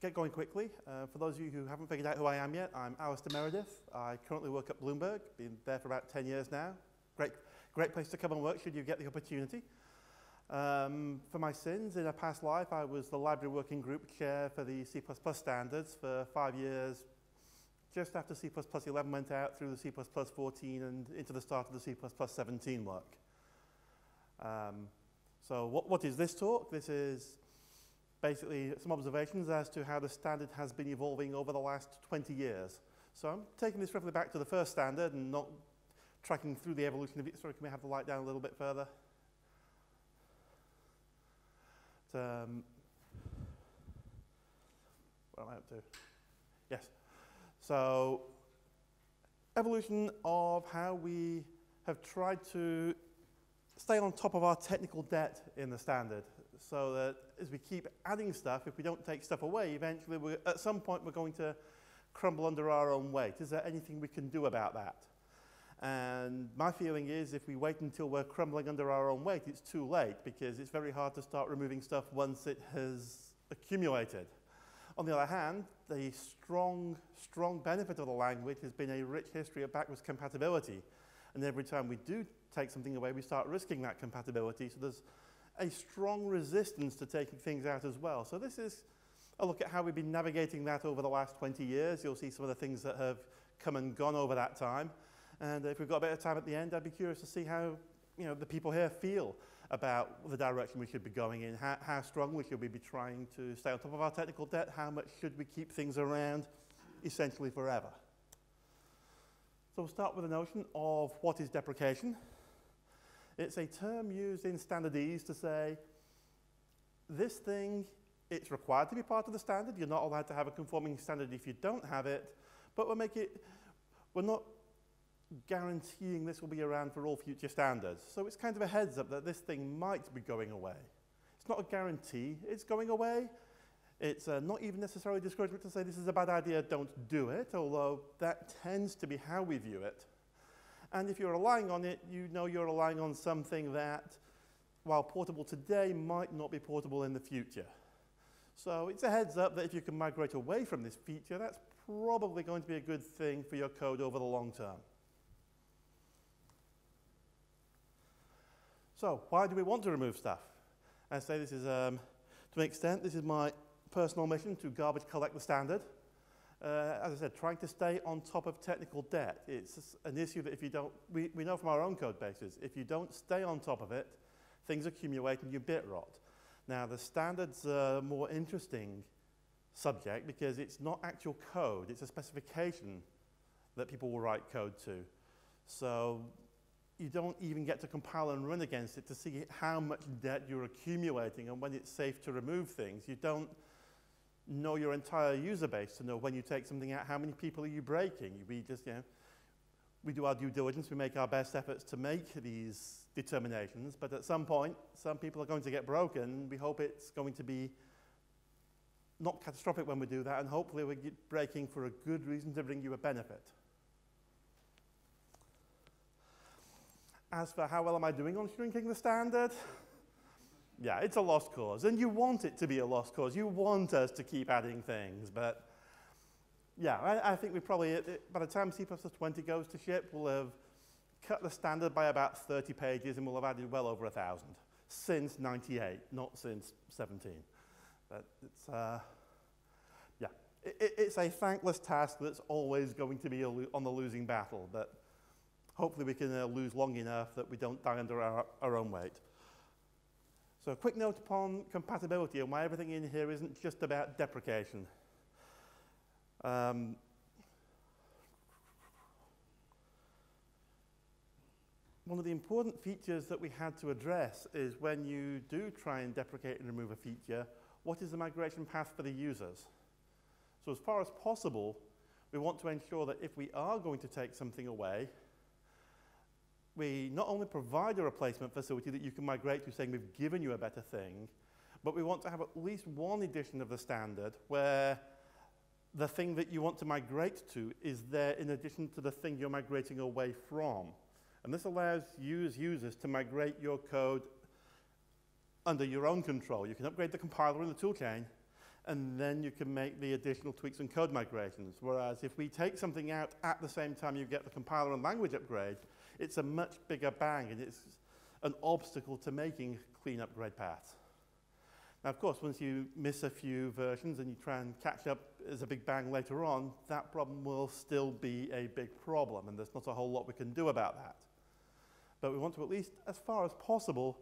get going quickly. For those of you who haven't figured out who I am yet, I'm Alisdair Meredith. I currently work at Bloomberg, been there for about 10 years now. Great place to come and work should you get the opportunity. For my sins, in a past life, I was the library working group chair for the C++ standards for 5 years, just after C++ 11 went out through the C++ 14 and into the start of the C++ 17 work. So what is this talk? This is basically some observations as to how the standard has been evolving over the last 20 years. So I'm taking this roughly back to the first standard and not tracking through the evolution of it. Sorry, can we have the light down a little bit further? What am I up to? Yes. So evolution of how we have tried to stay on top of our technical debt in the standard, so that as we keep adding stuff, if we don't take stuff away, eventually at some point we're going to crumble under our own weight. Is there anything we can do about that? And my feeling is if we wait until we're crumbling under our own weight, it's too late, because it's very hard to start removing stuff once it has accumulated. On the other hand, the strong benefit of the language has been a rich history of backwards compatibility. And every time we do take something away, we start risking that compatibility. So there's a strong resistance to taking things out as well. So this is a look at how we've been navigating that over the last 20 years. You'll see some of the things that have come and gone over that time. And if we've got a bit of time at the end, I'd be curious to see how the people here feel about the direction we should be going in, how strongly should we be trying to stay on top of our technical debt, how much should we keep things around essentially forever. So we'll start with the notion of what is deprecation. It's a term used in standardese to say, this thing, it's required to be part of the standard. You're not allowed to have a conforming standard if you don't have it, but we're not guaranteeing this will be around for all future standards. So it's kind of a heads up that this thing might be going away. It's not a guarantee it's going away. It's not even necessarily discouragement to say this is a bad idea, don't do it, although that tends to be how we view it. And if you're relying on it, you know you're relying on something that, while portable today, might not be portable in the future. So it's a heads up that if you can migrate away from this feature, that's probably going to be a good thing for your code over the long term. So why do we want to remove stuff? I say this is, to an extent, this is my personal mission to garbage collect the standard. As I said, trying to stay on top of technical debt. It's an issue that if you don't, we know from our own code bases, if you don't stay on top of it, things accumulate and you bit rot. Now the standard's a more interesting subject because it's not actual code, it's a specification that people will write code to. So you don't even get to compile and run against it to see how much debt you're accumulating and when it's safe to remove things. You don't know your entire user base to know when you take something out, how many people are you breaking. We just, we do our due diligence, we make our best efforts to make these determinations, but at some point, some people are going to get broken. We hope it's going to be not catastrophic when we do that, and hopefully we're breaking for a good reason to bring you a benefit. As for how well am I doing on shrinking the standard? Yeah, it's a lost cause, and you want it to be a lost cause. You want us to keep adding things, but yeah, I think we probably, by the time C++ 20 goes to ship, we'll have cut the standard by about 30 pages, and we'll have added well over 1,000 since 98, not since 17. But it's, yeah, it's a thankless task that's always going to be on the losing battle, but hopefully we can lose long enough that we don't die under our own weight. So a quick note upon compatibility and why everything in here isn't just about deprecation. One of the important features that we had to address is when you do try and deprecate and remove a feature, what is the migration path for the users? So as far as possible, we want to ensure that if we are going to take something away, we not only provide a replacement facility that you can migrate to, saying we've given you a better thing, but we want to have at least one edition of the standard where the thing that you want to migrate to is there in addition to the thing you're migrating away from. And this allows you as users to migrate your code under your own control. You can upgrade the compiler in the toolchain, and then you can make the additional tweaks and code migrations. Whereas if we take something out at the same time you get the compiler and language upgrade, it's a much bigger bang, and it's an obstacle to making clean upgrade paths. Now, of course, once you miss a few versions and you try and catch up as a big bang later on, that problem will still be a big problem, and there's not a whole lot we can do about that. But we want to, at least as far as possible,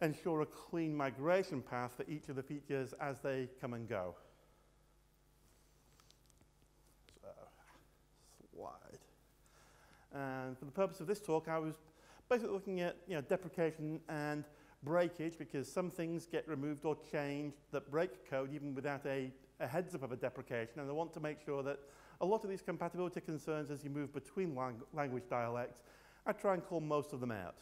ensure a clean migration path for each of the features as they come and go. So, slide. And for the purpose of this talk, I was basically looking at deprecation and breakage, because some things get removed or changed that break code even without a heads up of a deprecation, and I want to make sure that a lot of these compatibility concerns as you move between language dialects, I try and call most of them out.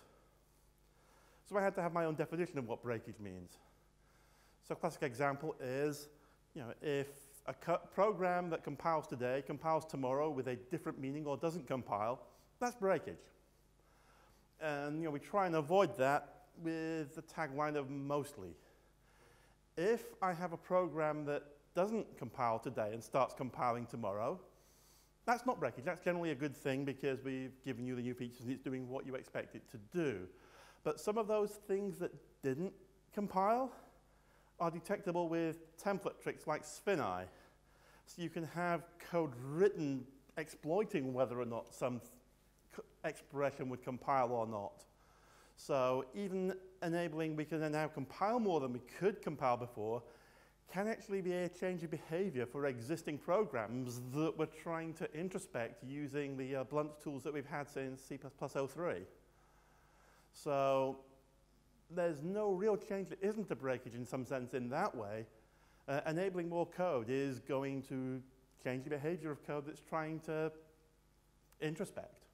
So I had to have my own definition of what breakage means. So a classic example is, if a program that compiles today compiles tomorrow with a different meaning or doesn't compile, that's breakage. And we try and avoid that with the tagline of mostly. If I have a program that doesn't compile today and starts compiling tomorrow, that's not breakage. That's generally a good thing because we've given you the new features and it's doing what you expect it to do. But some of those things that didn't compile are detectable with template tricks like SFINI. So you can have code written exploiting whether or not some expression would compile or not. So even enabling we can now compile more than we could compile before can actually be a change of behavior for existing programs that we're trying to introspect using the blunt tools that we've had since C++03. So there's no real change that isn't a breakage in some sense in that way. Enabling more code is going to change the behavior of code that's trying to introspect.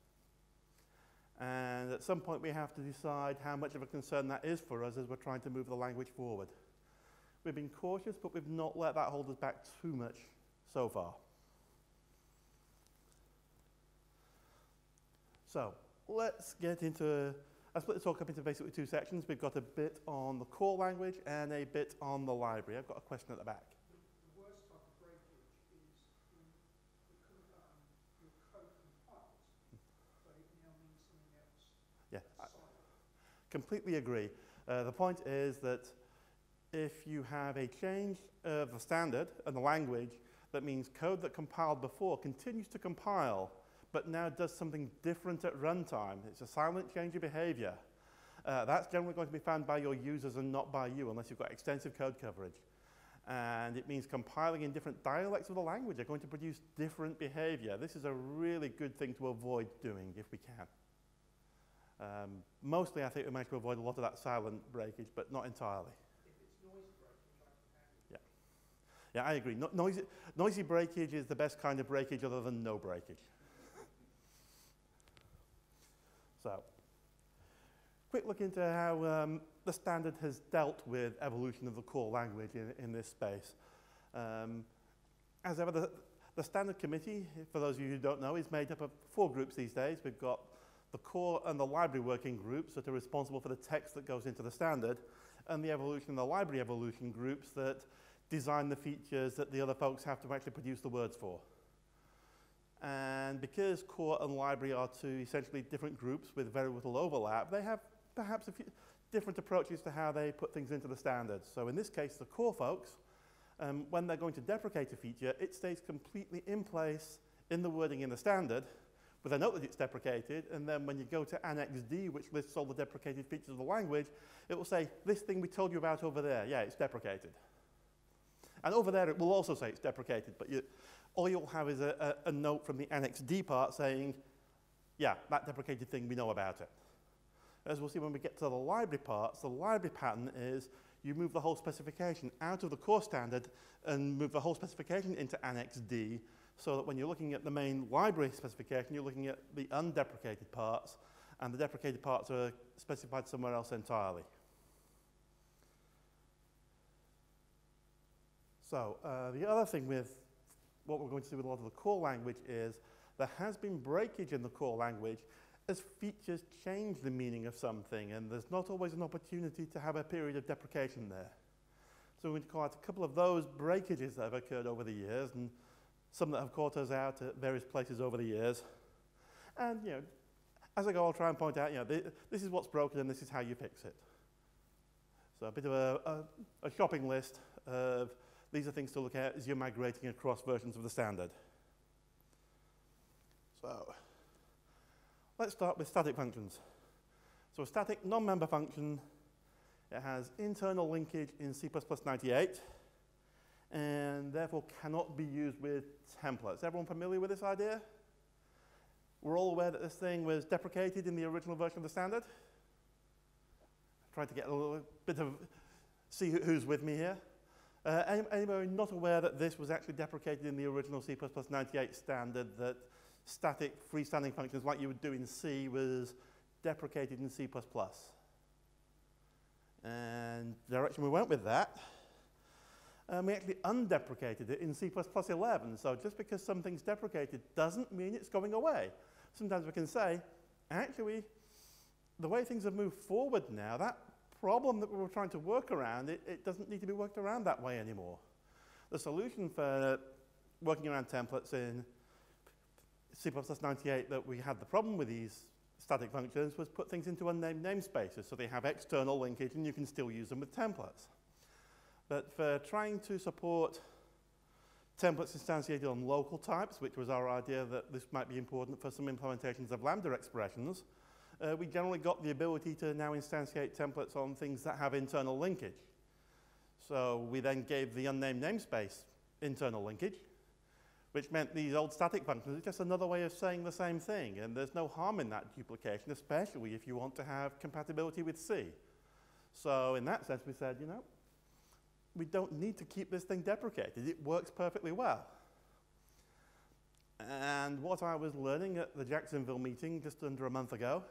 And at some point we have to decide how much of a concern that is for us as we're trying to move the language forward. We've been cautious, but we've not let that hold us back too much so far. So let's get into, I split the talk up into basically two sections. We've got a bit on the core language and a bit on the library. I've got a question at the back. The worst type of breakage is when your code compiles, but it now means something else. Yeah, I completely agree. The point is that if you have a change of the standard and the language, that means code that compiled before continues to compile, but now does something different at runtime. It's a silent change of behavior. That's generally going to be found by your users and not by you unless you've got extensive code coverage. And it means compiling in different dialects of the language are going to produce different behavior. This is a really good thing to avoid doing if we can. Mostly I think we manage to avoid a lot of that silent breakage, but not entirely. Yeah, I agree. Noisy breakage is the best kind of breakage other than no breakage. So, quick look into how the standard has dealt with evolution of the core language in this space. As ever, the standard committee, for those of you who don't know, is made up of 4 groups these days. We've got the core and the library working groups that are responsible for the text that goes into the standard, and the evolution and the library evolution groups that design the features that the other folks have to actually produce the words for. And because core and library are 2 essentially different groups with very little overlap, they have perhaps a few different approaches to how they put things into the standards. So in this case, the core folks, when they're going to deprecate a feature, it stays completely in place in the wording in the standard with a note that it's deprecated, and then when you go to Annex D, which lists all the deprecated features of the language, it will say, this thing we told you about over there, yeah, it's deprecated. And over there, it will also say it's deprecated, but all you'll have is a note from the Annex D part saying, yeah, that deprecated thing, we know about it. As we'll see when we get to the library parts, the library pattern is you move the whole specification out of the core standard and move the whole specification into Annex D, so that when you're looking at the main library specification, you're looking at the undeprecated parts, and the deprecated parts are specified somewhere else entirely. So the other thing with what we're going to see with a lot of the core language is there has been breakage in the core language as features change the meaning of something, and there's not always an opportunity to have a period of deprecation there. So we're going to call out a couple of those breakages that have occurred over the years, and some that have caught us out at various places over the years. And, you know, as I go, I'll try and point out, you know, this is what's broken and this is how you fix it. So a bit of a shopping list of these are things to look at as you're migrating across versions of the standard. So let's start with static functions. So a static non-member function, it has internal linkage in C++98 and therefore cannot be used with templates. Everyone familiar with this idea? We're all aware that this thing was deprecated in the original version of the standard. Trying to get a little bit of, see who's with me here. Anybody not aware that this was actually deprecated in the original C++98 standard, that static freestanding functions like you would do in C was deprecated in C++? And the direction we went with that, we actually undeprecated it in C++11. So just because something's deprecated doesn't mean it's going away. Sometimes we can say, actually, the way things have moved forward now, that problem that we were trying to work around, it doesn't need to be worked around that way anymore. The solution for working around templates in C++98 that we had the problem with these static functions was put things into unnamed namespaces so they have external linkage and you can still use them with templates. But for trying to support templates instantiated on local types, which was our idea that this might be important for some implementations of Lambda expressions, we generally got the ability to now instantiate templates on things that have internal linkage. So we then gave the unnamed namespace internal linkage, which meant these old static functions are just another way of saying the same thing, and there's no harm in that duplication, especially if you want to have compatibility with C. So in that sense, we said, you know, we don't need to keep this thing deprecated. It works perfectly well. And what I was learning at the Jacksonville meeting just under a month ago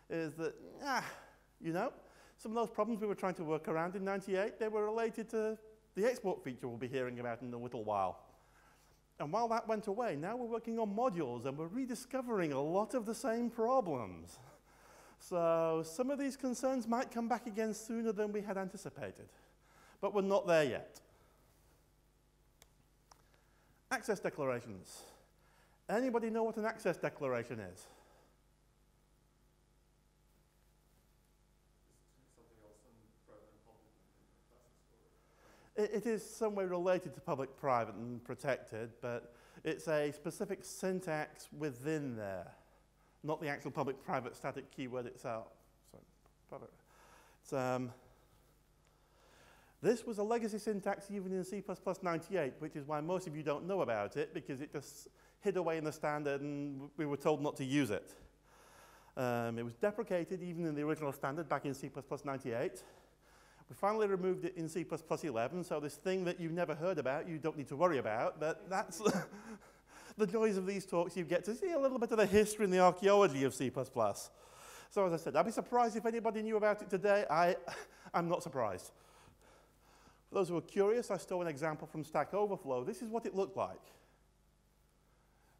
is that, you know, some of those problems we were trying to work around in '98, they were related to the export feature we'll be hearing about in a little while. And while that went away, now we're working on modules and we're rediscovering a lot of the same problems. So some of these concerns might come back again sooner than we had anticipated. But we're not there yet. Access declarations. Anybody know what an access declaration is? It is some way related to public, private, and protected, but it's a specific syntax within there, not the actual public-private static keyword itself. Sorry, this was a legacy syntax even in C++98, which is why most of you don't know about it, because it just hid away in the standard and we were told not to use it. It was deprecated even in the original standard back in C++98. We finally removed it in C++11, so this thing that you've never heard about, you don't need to worry about, but that's the joys of these talks. You get to see a little bit of the history and the archaeology of C++. So as I said, I'd be surprised if anybody knew about it today. I'm not surprised. For those who are curious, I stole an example from Stack Overflow. This is what it looked like.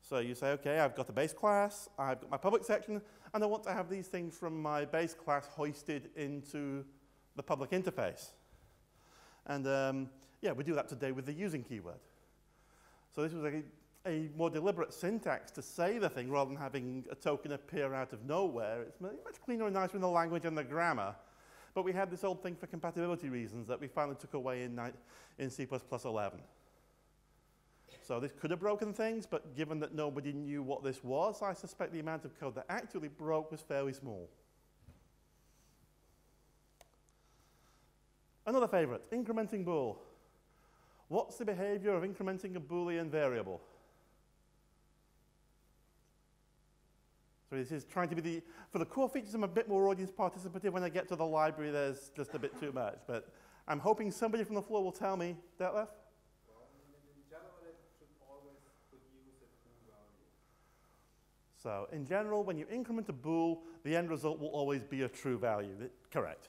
So you say, okay, I've got a base class, I've got my public section, and I want to have these things from my base class hoisted into the public interface. And yeah, we do that today with the using keyword. So this was a more deliberate syntax to say the thing rather than having a token appear out of nowhere. It's much cleaner and nicer in the language and the grammar. But we had this old thing for compatibility reasons that we finally took away in C++11. So this could have broken things, but given that nobody knew what this was, I suspect the amount of code that actually broke was fairly small. Another favorite, incrementing bool. What's the behavior of incrementing a Boolean variable? So this is trying to be for the core features, I'm a bit more audience participative. When I get to the library, there's just a bit too much. But I'm hoping somebody from the floor will tell me. Detlef? Well, in general, it should always produce a true value. So in general, when you increment a bool, the end result will always be a true value. Correct.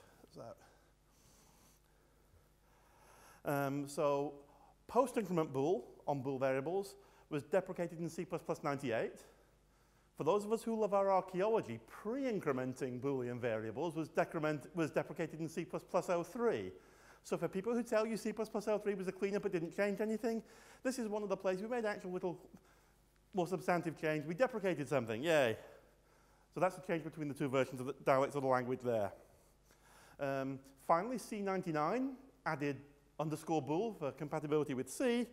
So post-increment bool on bool variables was deprecated in C++98. For those of us who love our archaeology, pre-incrementing Boolean variables was deprecated in C++03. So for people who tell you C++ L3 was a cleanup but didn't change anything, this is one of the places we made actual little more substantive change. We deprecated something, yay. So that's the change between the two versions of the dialects of the language there. Finally, C99 added underscore bool for compatibility with C.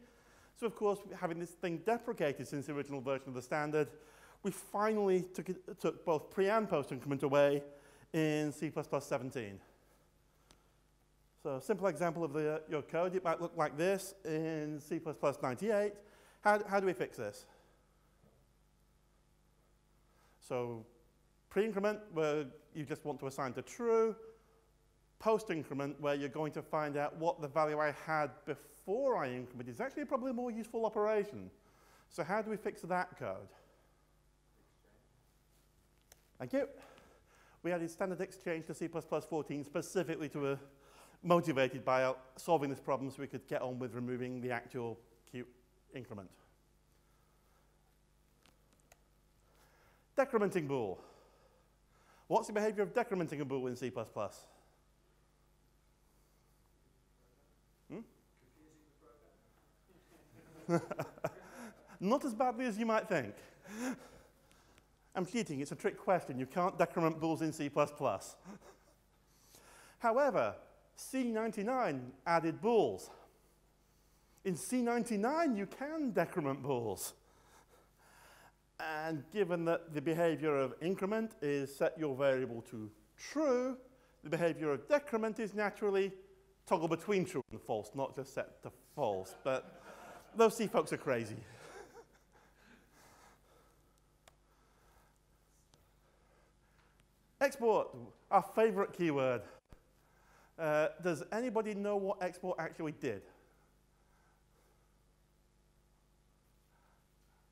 So of course, having this thing deprecated since the original version of the standard, we finally took both pre and post increment away in C++ 17. So a simple example of your code, it might look like this in C++ 98. How do we fix this? So pre-increment, where you just want to assign to true. Post-increment, where you're going to find out what the value I had before I increment is actually probably a more useful operation. So how do we fix that code? Thank you. We added standard exchange to C++ 14 specifically to motivated by solving this problem so we could get on with removing the actual Q increment. Decrementing bool. What's the behavior of decrementing a bool in C++? Not as badly as you might think. I'm cheating, it's a trick question. You can't decrement bools in C++. However, C99 added bools. In C99, you can decrement bools. And given that the behavior of increment is set your variable to true, the behavior of decrement is naturally toggle between true and false, not just set to false. But those C folks are crazy. Export, our favorite keyword. Does anybody know what export actually did?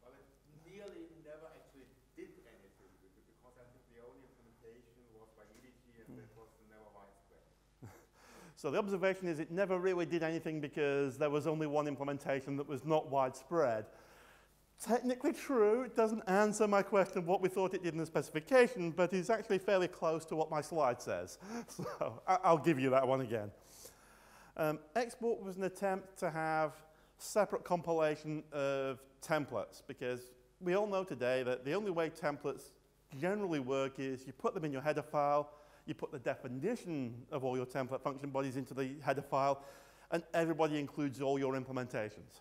Well, it nearly never actually did anything, because I think the only implementation was by EDG, and that was never widespread. So the observation is it never really did anything because there was only one implementation that was not widespread. Technically true, it doesn't answer my question of what we thought it did in the specification, but it's actually fairly close to what my slide says. So I'll give you that one again. Export was an attempt to have separate compilation of templates, because we all know today that the only way templates generally work is you put them in your header file, you put the definition of all your template function bodies into the header file, and everybody includes all your implementations.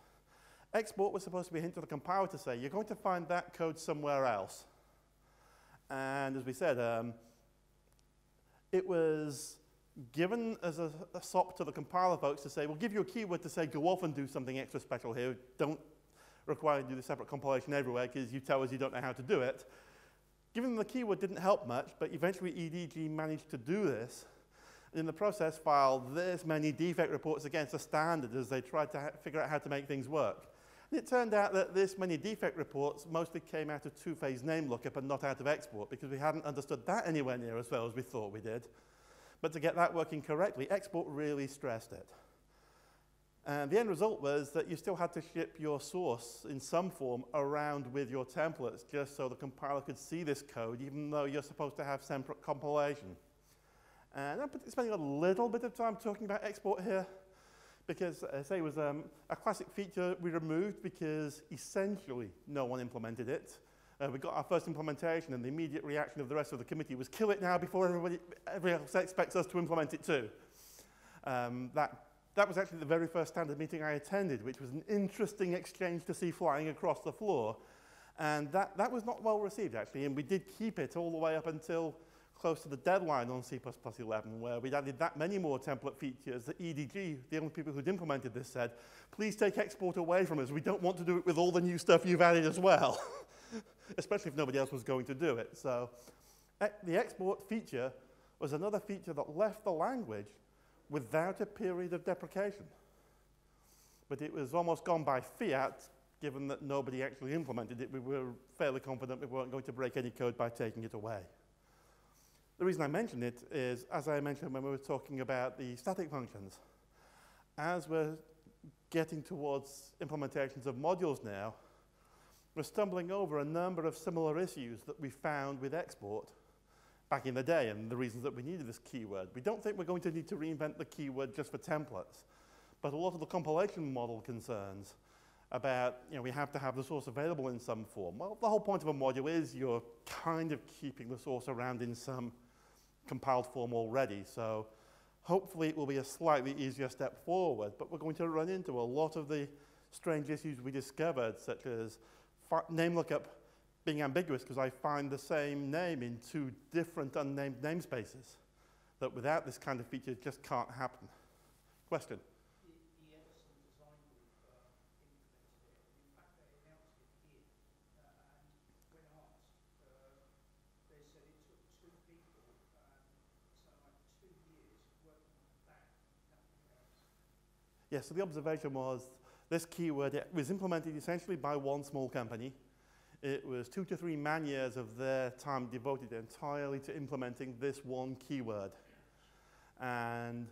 Export was supposed to be a hint to the compiler to say, you're going to find that code somewhere else. And as we said, it was given as a SOP to the compiler folks to say, we'll give you a keyword to say, go off and do something extra special here. Don't require you to do the separate compilation everywhere because you tell us you don't know how to do it. Giving them the keyword didn't help much, but eventually EDG managed to do this. And in the process, filed this many defect reports against the standard as they tried to figure out how to make things work. And it turned out that this many defect reports mostly came out of two-phase name lookup and not out of export, because we hadn't understood that anywhere near as well as we thought we did. But to get that working correctly, export really stressed it. And the end result was that you still had to ship your source in some form around with your templates just so the compiler could see this code, even though you're supposed to have separate compilation. And I'm spending a little bit of time talking about export here, because, as I say, it was a classic feature we removed because essentially no one implemented it. We got our first implementation, and the immediate reaction of the rest of the committee was, kill it now before everybody else expects us to implement it too. That was actually the very first standard meeting I attended, which was an interesting exchange to see flying across the floor. And that was not well received, actually, and we did keep it all the way up until close to the deadline on C++ 11, where we'd added that many more template features that EDG, the only people who'd implemented this, said, please take export away from us. We don't want to do it with all the new stuff you've added as well, especially if nobody else was going to do it. So the export feature was another feature that left the language without a period of deprecation. But it was almost gone by fiat, given that nobody actually implemented it. We were fairly confident we weren't going to break any code by taking it away. The reason I mention it is, as I mentioned when we were talking about the static functions, as we're getting towards implementations of modules now, we're stumbling over a number of similar issues that we found with export. back in the day and the reasons that we needed this keyword. We don't think we're going to need to reinvent the keyword just for templates. But a lot of the compilation model concerns about, we have to have the source available in some form. Well, the whole point of a module is you're kind of keeping the source around in some compiled form already. So hopefully it will be a slightly easier step forward, but we're going to run into a lot of the strange issues we discovered, such as name lookup being ambiguous because I find the same name in 2 different unnamed namespaces. That without this kind of feature, it just can't happen. Question? The Edison design group implemented it. In fact, they announced it here. And when asked, they said it took 2 people, something like 2 years working on that, nothing else. Yeah, so the observation was this keyword, it was implemented essentially by 1 small company. It was 2 to 3 man-years of their time devoted entirely to implementing this 1 keyword. And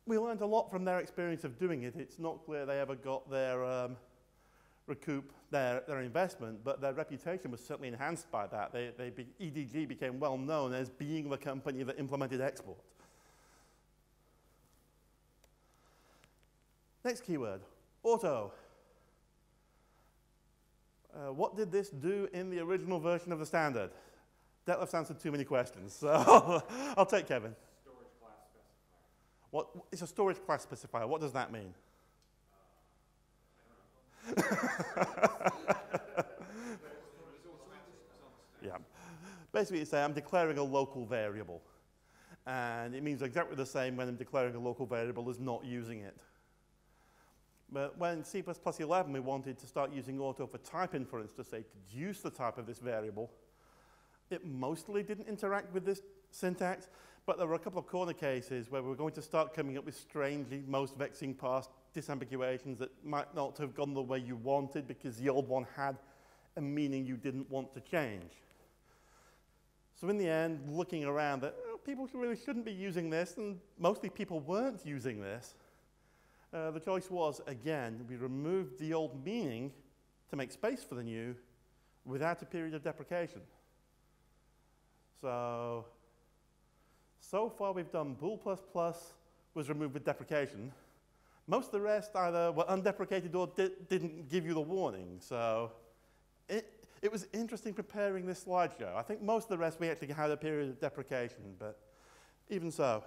we learned a lot from their experience of doing it. It's not clear they ever got their recoup their investment, but their reputation was certainly enhanced by that. EDG became well known as being the company that implemented export. Next keyword, auto. What did this do in the original version of the standard? Detlef's answered too many questions, so I'll take Kevin. Storage class specifier. It's a storage class specifier. What does that mean? Yeah. Basically, it's saying I'm declaring a local variable. And it means exactly the same when I'm declaring a local variable as not using it. But when C++ 11 we wanted to start using auto for type inference to say deduce the type of this variable, it mostly didn't interact with this syntax, but there were a couple of corner cases where we were going to start coming up with strangely most vexing past disambiguations that might not have gone the way you wanted because the old one had a meaning you didn't want to change. So in the end, looking around that people really shouldn't be using this, and mostly people weren't using this, the choice was, again, we removed the old meaning to make space for the new without a period of deprecation. So far we've done bool++ was removed with deprecation. Most of the rest either were undeprecated or didn't give you the warning. So it was interesting preparing this slideshow. I think most of the rest we actually had a period of deprecation, but even so.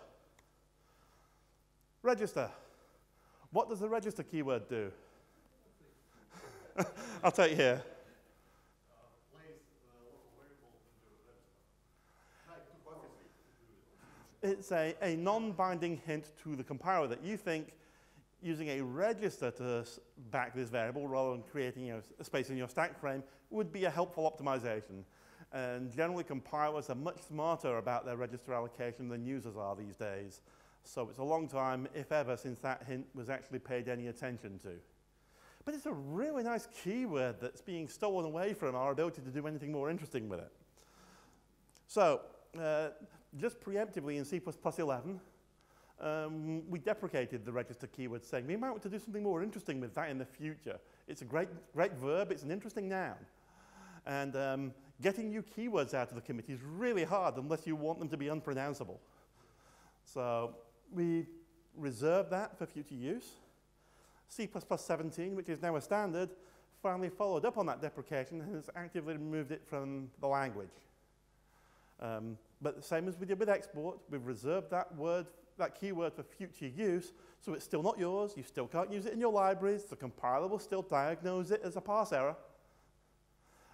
Register. What does the register keyword do? I'll take here. It's a non-binding hint to the compiler that you think using a register to back this variable rather than creating a space in your stack frame would be a helpful optimization. And generally compilers are much smarter about their register allocation than users are these days. So it's a long time, if ever, since that hint was actually paid any attention to. But it's a really nice keyword that's being stolen away from our ability to do anything more interesting with it. So just preemptively in C++ 11, we deprecated the register keyword, saying we might want to do something more interesting with that in the future. It's a great verb. It's an interesting noun. And getting new keywords out of the committee is really hard unless you want them to be unpronounceable. So we reserved that for future use. C++ 17, which is now a standard, finally followed up on that deprecation and has actively removed it from the language. But the same as we did with export, we've reserved that keyword for future use, so it's still not yours, you still can't use it in your libraries, the compiler will still diagnose it as a parse error,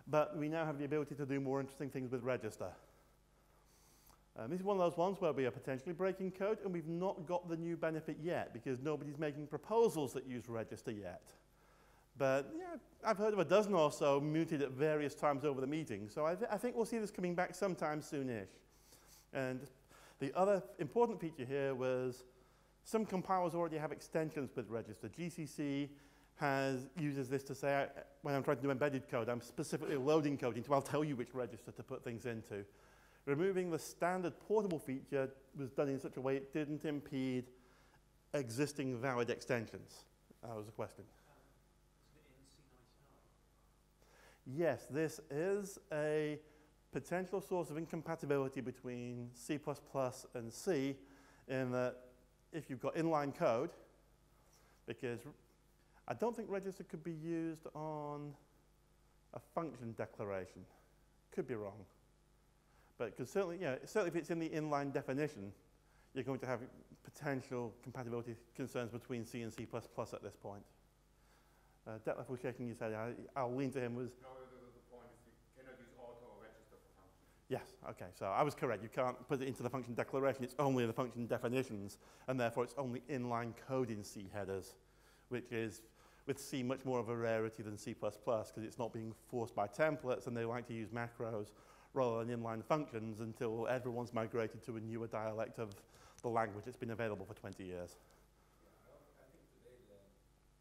but we now have the ability to do more interesting things with register. This is one of those ones where we are potentially breaking code, and we've not got the new benefit yet, because nobody's making proposals that use register yet. But yeah, I've heard of a dozen or so muted at various times over the meeting, so I think we'll see this coming back sometime soonish. And the other important feature here was some compilers already have extensions with register. GCC uses this to say, when I'm trying to do embedded code, I'm specifically loading code into, I'll tell you which register to put things into. Removing the standard portable feature was done in such a way it didn't impede existing valid extensions. That was a question. Is it in C99? Yes, this is a potential source of incompatibility between C++ and C in that if you've got inline code, because I don't think register could be used on a function declaration. Could be wrong. But because certainly, certainly if it's in the inline definition, you're going to have potential compatibility concerns between C and C++ at this point. Detlef was shaking his head. I'll lean to him. No, the point is you cannot use auto or register for functions. Yes, okay, so I was correct. You can't put it into the function declaration. It's only in the function definitions, and therefore it's only inline code in C headers, which is, with C, much more of a rarity than C++, because it's not being forced by templates, and they like to use macros rather than inline functions until everyone's migrated to a newer dialect of the language that's been available for 20 years. Yeah, I think today the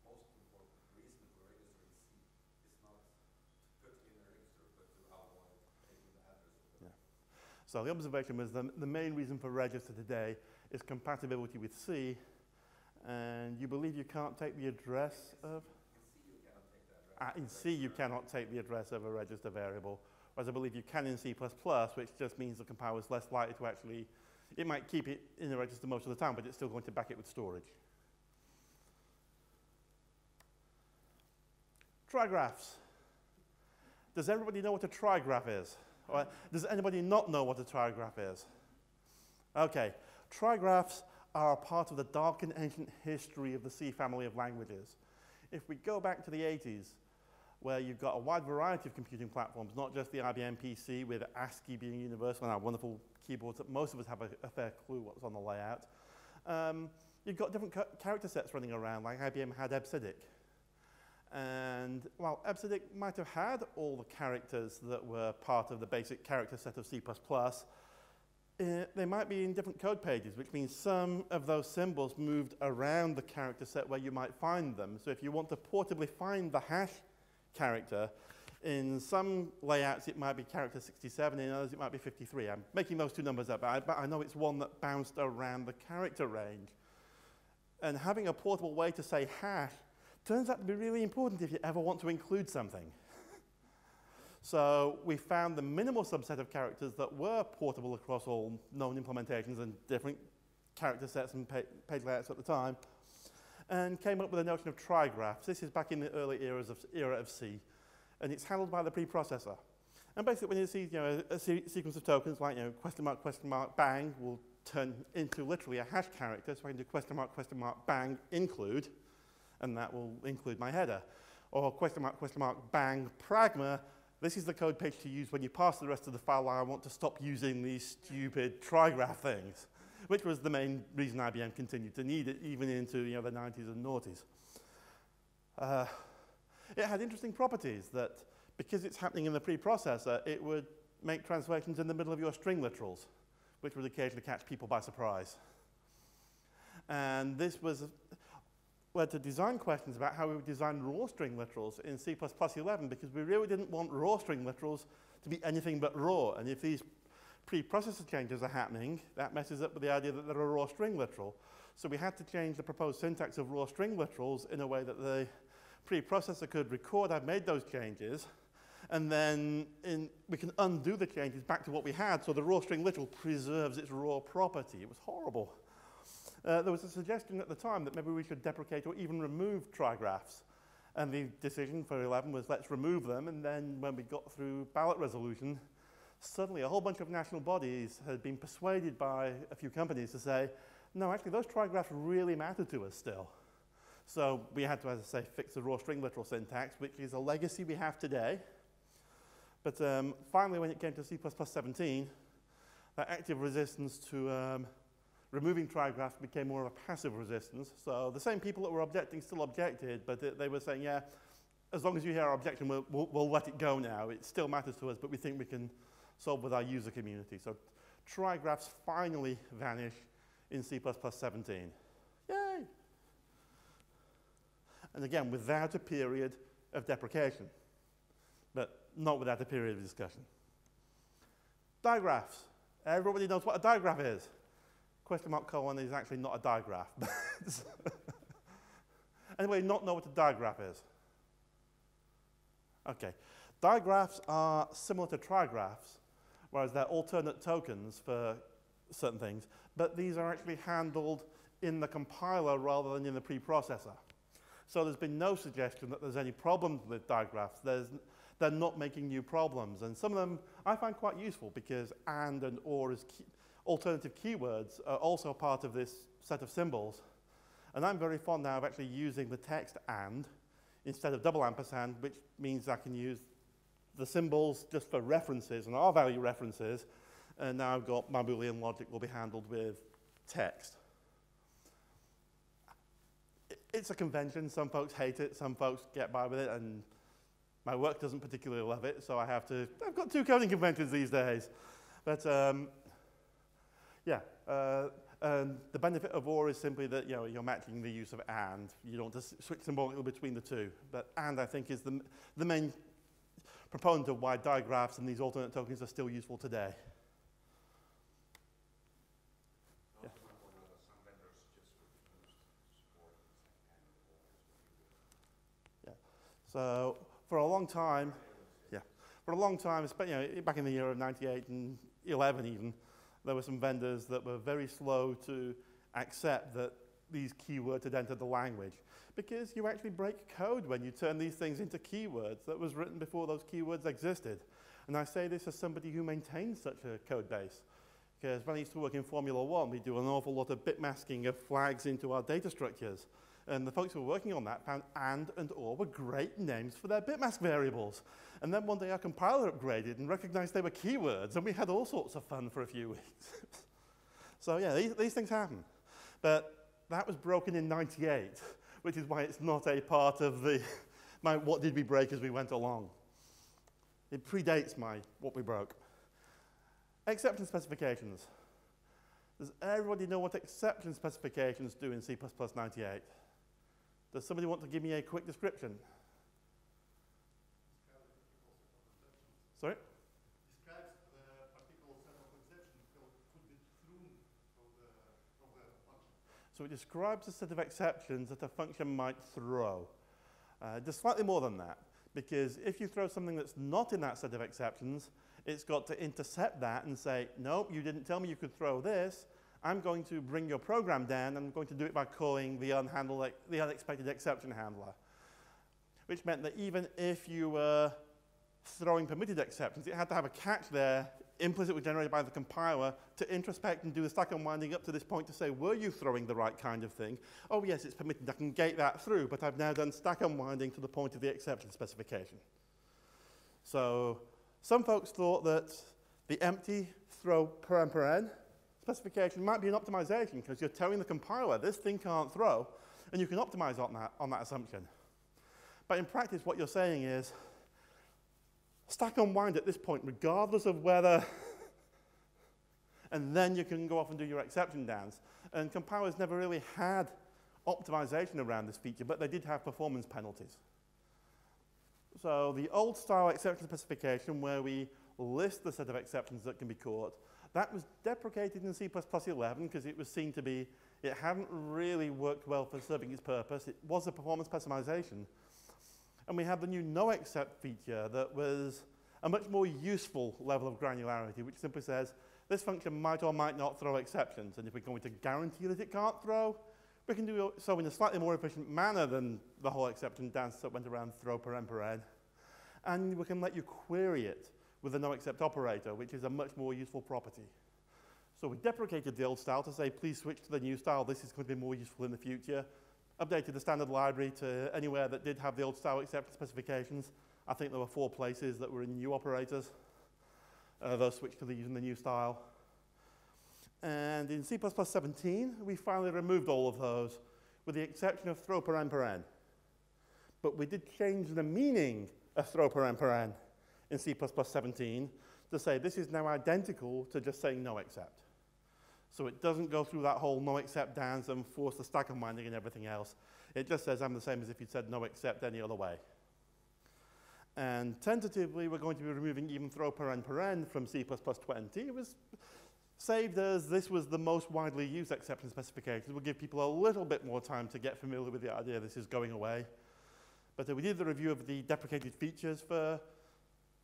most important reason for registering C is not to put in a register, but to avoid taking the address of the So the observation was the main reason for register today is compatibility with C, and you believe you can't take the address of... In C you cannot take the address of a register variable, whereas I believe you can in C++, which just means the compiler is less likely to actually... It might keep it in the register most of the time, but it's still going to back it with storage. Trigraphs. Does everybody know what a trigraph is? Or does anybody not know what a trigraph is? Okay, trigraphs are a part of the dark and ancient history of the C family of languages. If we go back to the 80s, where you've got a wide variety of computing platforms, not just the IBM PC with ASCII being universal and our wonderful keyboards that most of us have a fair clue what's on the layout. You've got different character sets running around, like IBM had EBCDIC. And while EBCDIC might have had all the characters that were part of the basic character set of C++, they might be in different code pages, which means some of those symbols moved around the character set where you might find them. So if you want to portably find the hash character, in some layouts it might be character 67, in others it might be 53. I'm making those two numbers up, but I know it's one that bounced around the character range. And having a portable way to say hash turns out to be really important if you ever want to include something. So we found the minimal subset of characters that were portable across all known implementations and different character sets and page layouts at the time, and came up with the notion of trigraphs. This is back in the early era of C, and it's handled by the preprocessor. And basically, when you see a sequence of tokens like question mark, bang will turn into literally a hash character, so I can do question mark, bang, include, and that will include my header. Or question mark, bang, pragma. This is the code page to use when you pass the rest of the file. I want to stop using these stupid trigraph things, which was the main reason IBM continued to need it, even into the 90s and noughties. It had interesting properties that, because it's happening in the preprocessor, it would make translations in the middle of your string literals, which would occasionally catch people by surprise. And this led to design questions about how we would design raw string literals in C++11, because we really didn't want raw string literals to be anything but raw. And if these preprocessor changes are happening, that messes up with the idea that they're a raw string literal. So we had to change the proposed syntax of raw string literals in a way that the preprocessor could record I've made those changes, and then we can undo the changes back to what we had, so the raw string literal preserves its raw property. It was horrible. There was a suggestion at the time that maybe we should deprecate or even remove trigraphs. And the decision for 11 was let's remove them, and then when we got through ballot resolution, suddenly a whole bunch of national bodies had been persuaded by a few companies to say, no, actually those trigraphs really matter to us still. So we had to, as I say, fix the raw string literal syntax, which is a legacy we have today. But finally, when it came to C++17, that active resistance to removing trigraphs became more of a passive resistance. So the same people that were objecting still objected, but they were saying, yeah, as long as you hear our objection, we'll let it go now. It still matters to us, but we think we can solve with our user community. So trigraphs finally vanish in C++17. Yay! And again, without a period of deprecation, but not without a period of discussion. Digraphs. Everybody knows what a digraph is. Question mark colon is actually not a digraph. Anybody not know what a digraph is? Okay. Digraphs are similar to trigraphs, whereas they're alternate tokens for certain things, but these are actually handled in the compiler rather than in the preprocessor. So there's been no suggestion that there's any problems with digraphs. They're not making new problems, and some of them I find quite useful because and or as alternative keywords are also part of this set of symbols. And I'm very fond now of actually using the text and instead of double ampersand, which means I can use the symbols just for references and R-value references, and now I've got my Boolean logic will be handled with text. It's a convention. Some folks hate it, some folks get by with it, and my work doesn't particularly love it, so I've got two coding conventions these days. But yeah, and the benefit of OR is simply that you're matching the use of and. You don't just switch symbolically between the two. But and I think is the main proponent of why digraphs and these alternate tokens are still useful today. Yeah. Yeah. So for a long time, back in the year of 98 and 11 even, there were some vendors that were very slow to accept that these keywords had entered the language, because you actually break code when you turn these things into keywords that was written before those keywords existed. And I say this as somebody who maintains such a code base, because when I used to work in Formula 1, we do an awful lot of bit masking of flags into our data structures. And the folks who were working on that found and or were great names for their bitmask variables. And then one day our compiler upgraded and recognized they were keywords, and we had all sorts of fun for a few weeks. So yeah, these things happen. But that was broken in 98, which is why it's not a part of my what did we break as we went along. It predates what we broke. Exception specifications. Does everybody know what exception specifications do in C++ 98? Does somebody want to give me a quick description? Sorry? Describes the particular set of exceptions that could be thrown from the function. So it describes a set of exceptions that a function might throw. Just slightly more than that, because if you throw something that's not in that set of exceptions, it's got to intercept that and say, nope, you didn't tell me you could throw this. I'm going to bring your program down, and I'm going to do it by calling the unexpected exception handler. Which meant that even if you were throwing permitted exceptions, it had to have a catch there, implicitly generated by the compiler, to introspect and do the stack unwinding up to this point to say, were you throwing the right kind of thing? Oh yes, it's permitted, I can gate that through, but I've now done stack unwinding to the point of the exception specification. So some folks thought that the empty throw paren specification might be an optimization, because you're telling the compiler this thing can't throw, and you can optimize on that assumption. But in practice, what you're saying is stack unwind at this point, regardless of whether, and then you can go off and do your exception dance. And compilers never really had optimization around this feature, but they did have performance penalties. So the old style exception specification, where we list the set of exceptions that can be caught, that was deprecated in C++ 11 because it was seen to be, it hadn't really worked well for serving its purpose. It was a performance pessimization. And we had the new no-except feature that was a much more useful level of granularity, which simply says, this function might or might not throw exceptions. And if we're going to guarantee that it can't throw, we can do so in a slightly more efficient manner than the whole exception dance that went around throw paren. And we can let you query it with a no-except operator, which is a much more useful property. So we deprecated the old style to say, please switch to the new style. This is going to be more useful in the future. Updated the standard library to anywhere that did have the old style exception specifications. I think there were 4 places that were in new operators. Those switched to using the new style. And in C++ 17, we finally removed all of those, with the exception of throw paren. But we did change the meaning of throw paren in C++ 17 to say this is now identical to just saying no except. So it doesn't go through that whole no except dance and force the stack unwinding and everything else. It just says I'm the same as if you'd said no except any other way. And tentatively, we're going to be removing even throw paren from C++ 20. It was saved as this was the most widely used exception specification. We'll give people a little bit more time to get familiar with the idea this is going away. But we did the review of the deprecated features for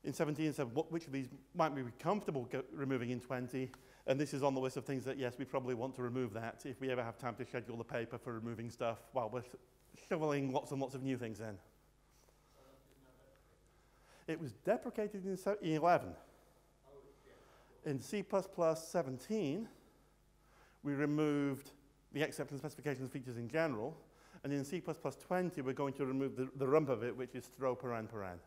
in 17 said which of these might we be comfortable removing in 20, and this is on the list of things that, yes, we probably want to remove that if we ever have time to schedule the paper for removing stuff while we're shoveling lots and lots of new things in. It was deprecated in 11. In C++ 17, we removed the acceptance specifications features in general, and in C++ 20, we're going to remove the rump of it, which is throw paren paren,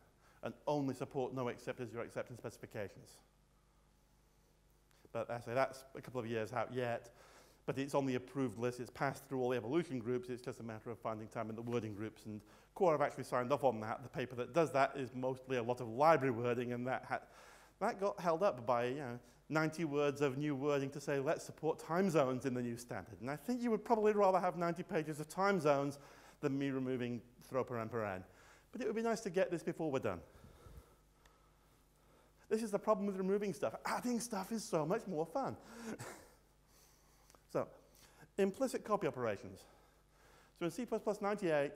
and only support no except as your acceptance specifications. But I say that's a couple of years out yet, but it's on the approved list. It's passed through all the evolution groups. It's just a matter of finding time in the wording groups, and Core have actually signed off on that. The paper that does that is mostly a lot of library wording, and that got held up by 90 words of new wording to say, let's support time zones in the new standard. And I think you would probably rather have 90 pages of time zones than me removing throw paren paren. But it would be nice to get this before we're done. This is the problem with removing stuff. Adding stuff is so much more fun. So, implicit copy operations. So in C++ 98,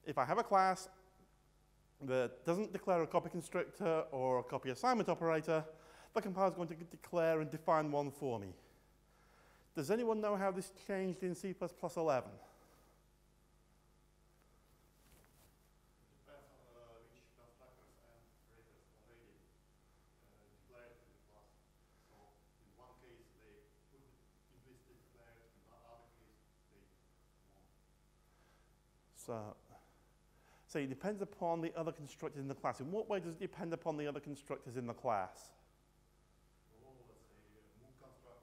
if I have a class that doesn't declare a copy constructor or a copy assignment operator, the compiler is going to declare and define one for me. Does anyone know how this changed in C++ 11? Depends on which constructors and operators already declared in the class. So in one case they could implicitly declare, in the other case they won't. So it depends upon the other constructors in the class. In what way does it depend upon the other constructors in the class? Well, let's say move constructor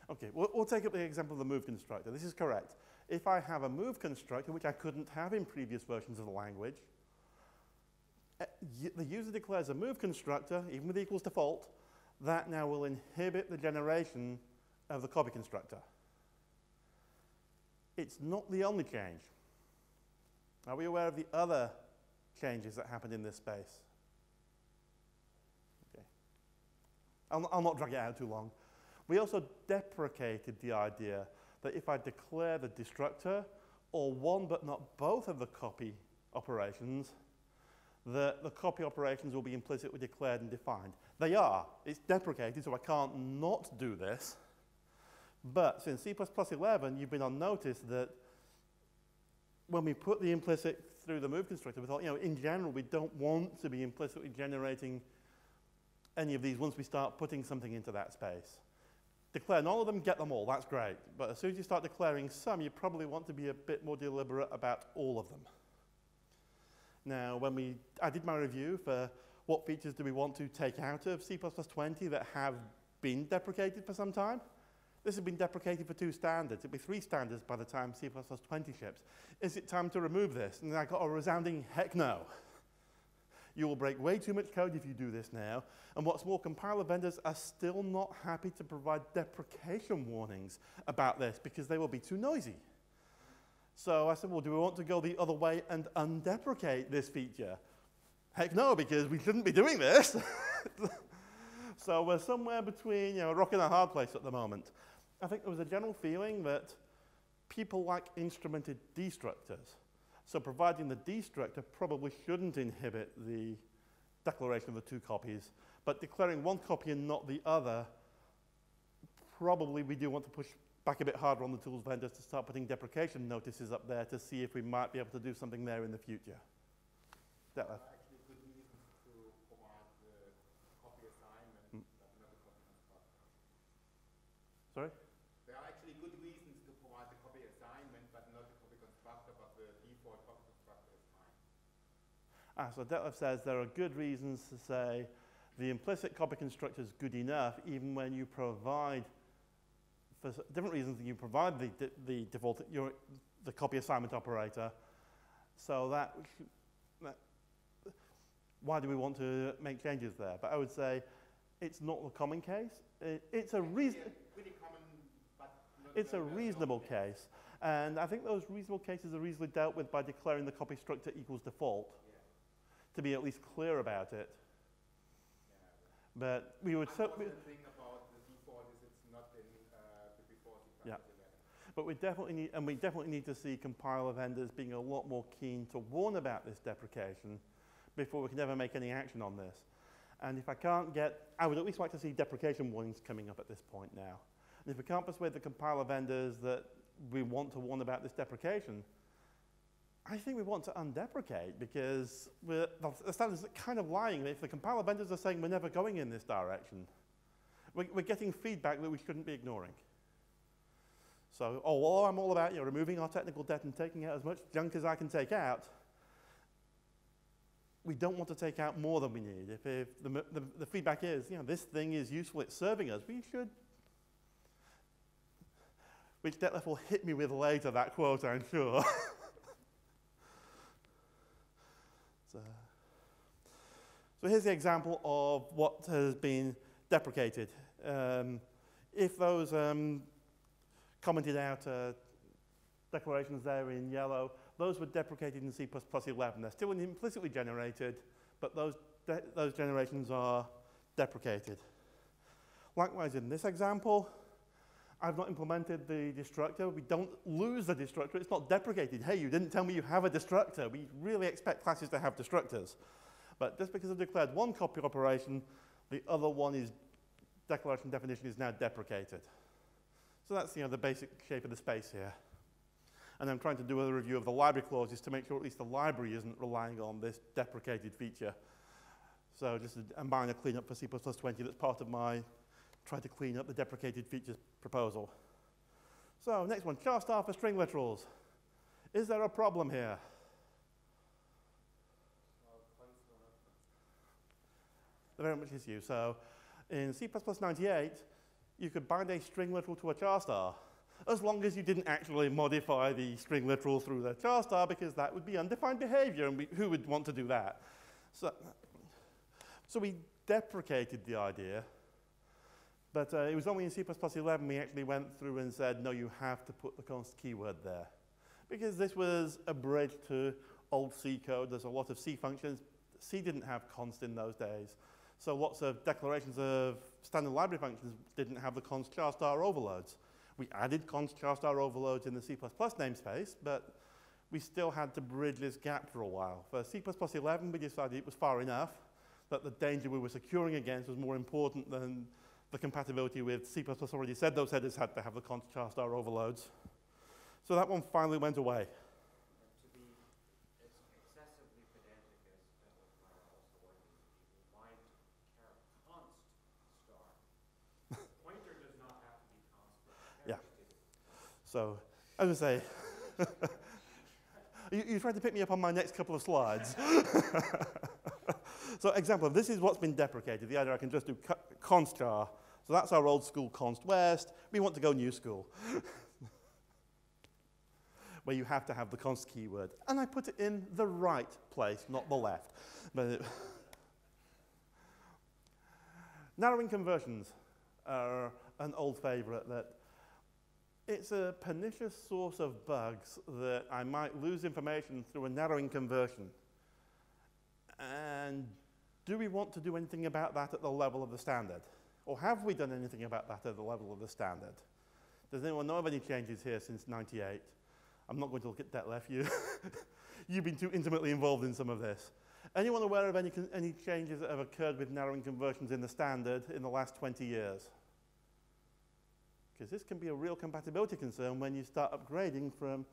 or... Okay, we'll take up the example of the move constructor. This is correct. If I have a move constructor, which I couldn't have in previous versions of the language, the user declares a move constructor, even with equals default, that now will inhibit the generation of the copy constructor. It's not the only change. Are we aware of the other changes that happened in this space? Okay. I'll not drag it out too long. We also deprecated the idea that if I declare the destructor or one but not both of the copy operations, that the copy operations will be implicitly declared and defined. They are. It's deprecated, so I can't not do this. But since C++ 11, you've been on notice that when we put the implicit through the move constructor, we thought, in general, we don't want to be implicitly generating any of these once we start putting something into that space. Declare none of them, get them all, that's great. But as soon as you start declaring some, you probably want to be a bit more deliberate about all of them. Now, I did my review for what features do we want to take out of C++ 20 that have been deprecated for some time. This has been deprecated for 2 standards. It'll be 3 standards by the time C++ 20 ships. Is it time to remove this? And I got a resounding heck no. You will break way too much code if you do this now. And what's more, compiler vendors are still not happy to provide deprecation warnings about this because they will be too noisy. So I said, well, do we want to go the other way and undeprecate this feature? Heck no, because we shouldn't be doing this. So we're somewhere between a rock and a hard place at the moment. I think there was a general feeling that people like instrumented destructors. So providing the destructor probably shouldn't inhibit the declaration of the 2 copies, but declaring one copy and not the other, probably we do want to push back a bit harder on the tools vendors to start putting deprecation notices up there to see if we might be able to do something there in the future. Detlef. Actually, good reasons to provide the copy assignment, but not the copy constructor. Sorry? There are actually good reasons to provide the copy assignment, but not the copy constructor, but the default copy constructor is fine. So Detlef says there are good reasons to say the implicit copy constructor is good enough, even when you provide, for different reasons, you provide the default, the copy assignment operator. So why do we want to make changes there? But I would say it's not the common case. It's a reasonable case. And I think those reasonable cases are easily dealt with by declaring the copy structure equals default, to be at least clear about it. But we would certainly... The thing about the default is it's not in the default. But we definitely need to see compiler vendors being a lot more keen to warn about this deprecation before we can ever make any action on this. And if I can't get, I would at least like to see deprecation warnings coming up at this point now. And if we can't persuade the compiler vendors that we want to warn about this deprecation, I think we want to undeprecate, because the standard's kind of lying. If the compiler vendors are saying we're never going in this direction, we're getting feedback that we shouldn't be ignoring. So, well, I'm all about removing our technical debt and taking out as much junk as I can take out. We don't want to take out more than we need. If the feedback is, this thing is useful, it's serving us, we should. Which Detlef will hit me with later, that quote, I'm sure. So here's the example of what has been deprecated. If those commented out declarations there in yellow, those were deprecated in C++11. They're still implicitly generated, but those generations are deprecated. Likewise, in this example, I've not implemented the destructor. We don't lose the destructor. It's not deprecated. Hey, you didn't tell me you have a destructor. We really expect classes to have destructors. But just because I've declared one copy operation, the other one is declaration definition is now deprecated. So that's the basic shape of the space here. And I'm trying to do a review of the library clauses to make sure at least the library isn't relying on this deprecated feature. So just a minor cleanup for C++20 that's part of my try to clean up the deprecated features proposal. So next one, char star for string literals. Is there a problem here? There very much is you. So in C++98, you could bind a string literal to a char star, as long as you didn't actually modify the string literal through the char star, because that would be undefined behavior, and who would want to do that? So we deprecated the idea, but it was only in C++11 we actually went through and said, no, you have to put the const keyword there. Because this was a bridge to old C code. There's a lot of C functions. C didn't have const in those days. So lots of declarations of standard library functions didn't have the const char star overloads. We added const char star overloads in the C++ namespace, but we still had to bridge this gap for a while. For C++11, we decided it was far enough that the danger we were securing against was more important than the compatibility with C++ already said those headers had to have the const char star overloads. So that one finally went away. To be excessively pedantic, as also working, why char const star? Pointer does not have to be constant. Yeah. So, as I say, you tried to pick me up on my next couple of slides. So, example, this is what's been deprecated. The idea I can just do const char. So that's our old school const west. We want to go new school, where you have to have the const keyword. And I put it in the right place, not the left. But narrowing conversions are an old favorite that it's a pernicious source of bugs that I might lose information through a narrowing conversion. And do we want to do anything about that at the level of the standard? Or have we done anything about that at the level of the standard? Does anyone know of any changes here since '98? I'm not going to look at Detlef. You've been too intimately involved in some of this. Anyone aware of any changes that have occurred with narrowing conversions in the standard in the last 20 years? Because this can be a real compatibility concern when you start upgrading from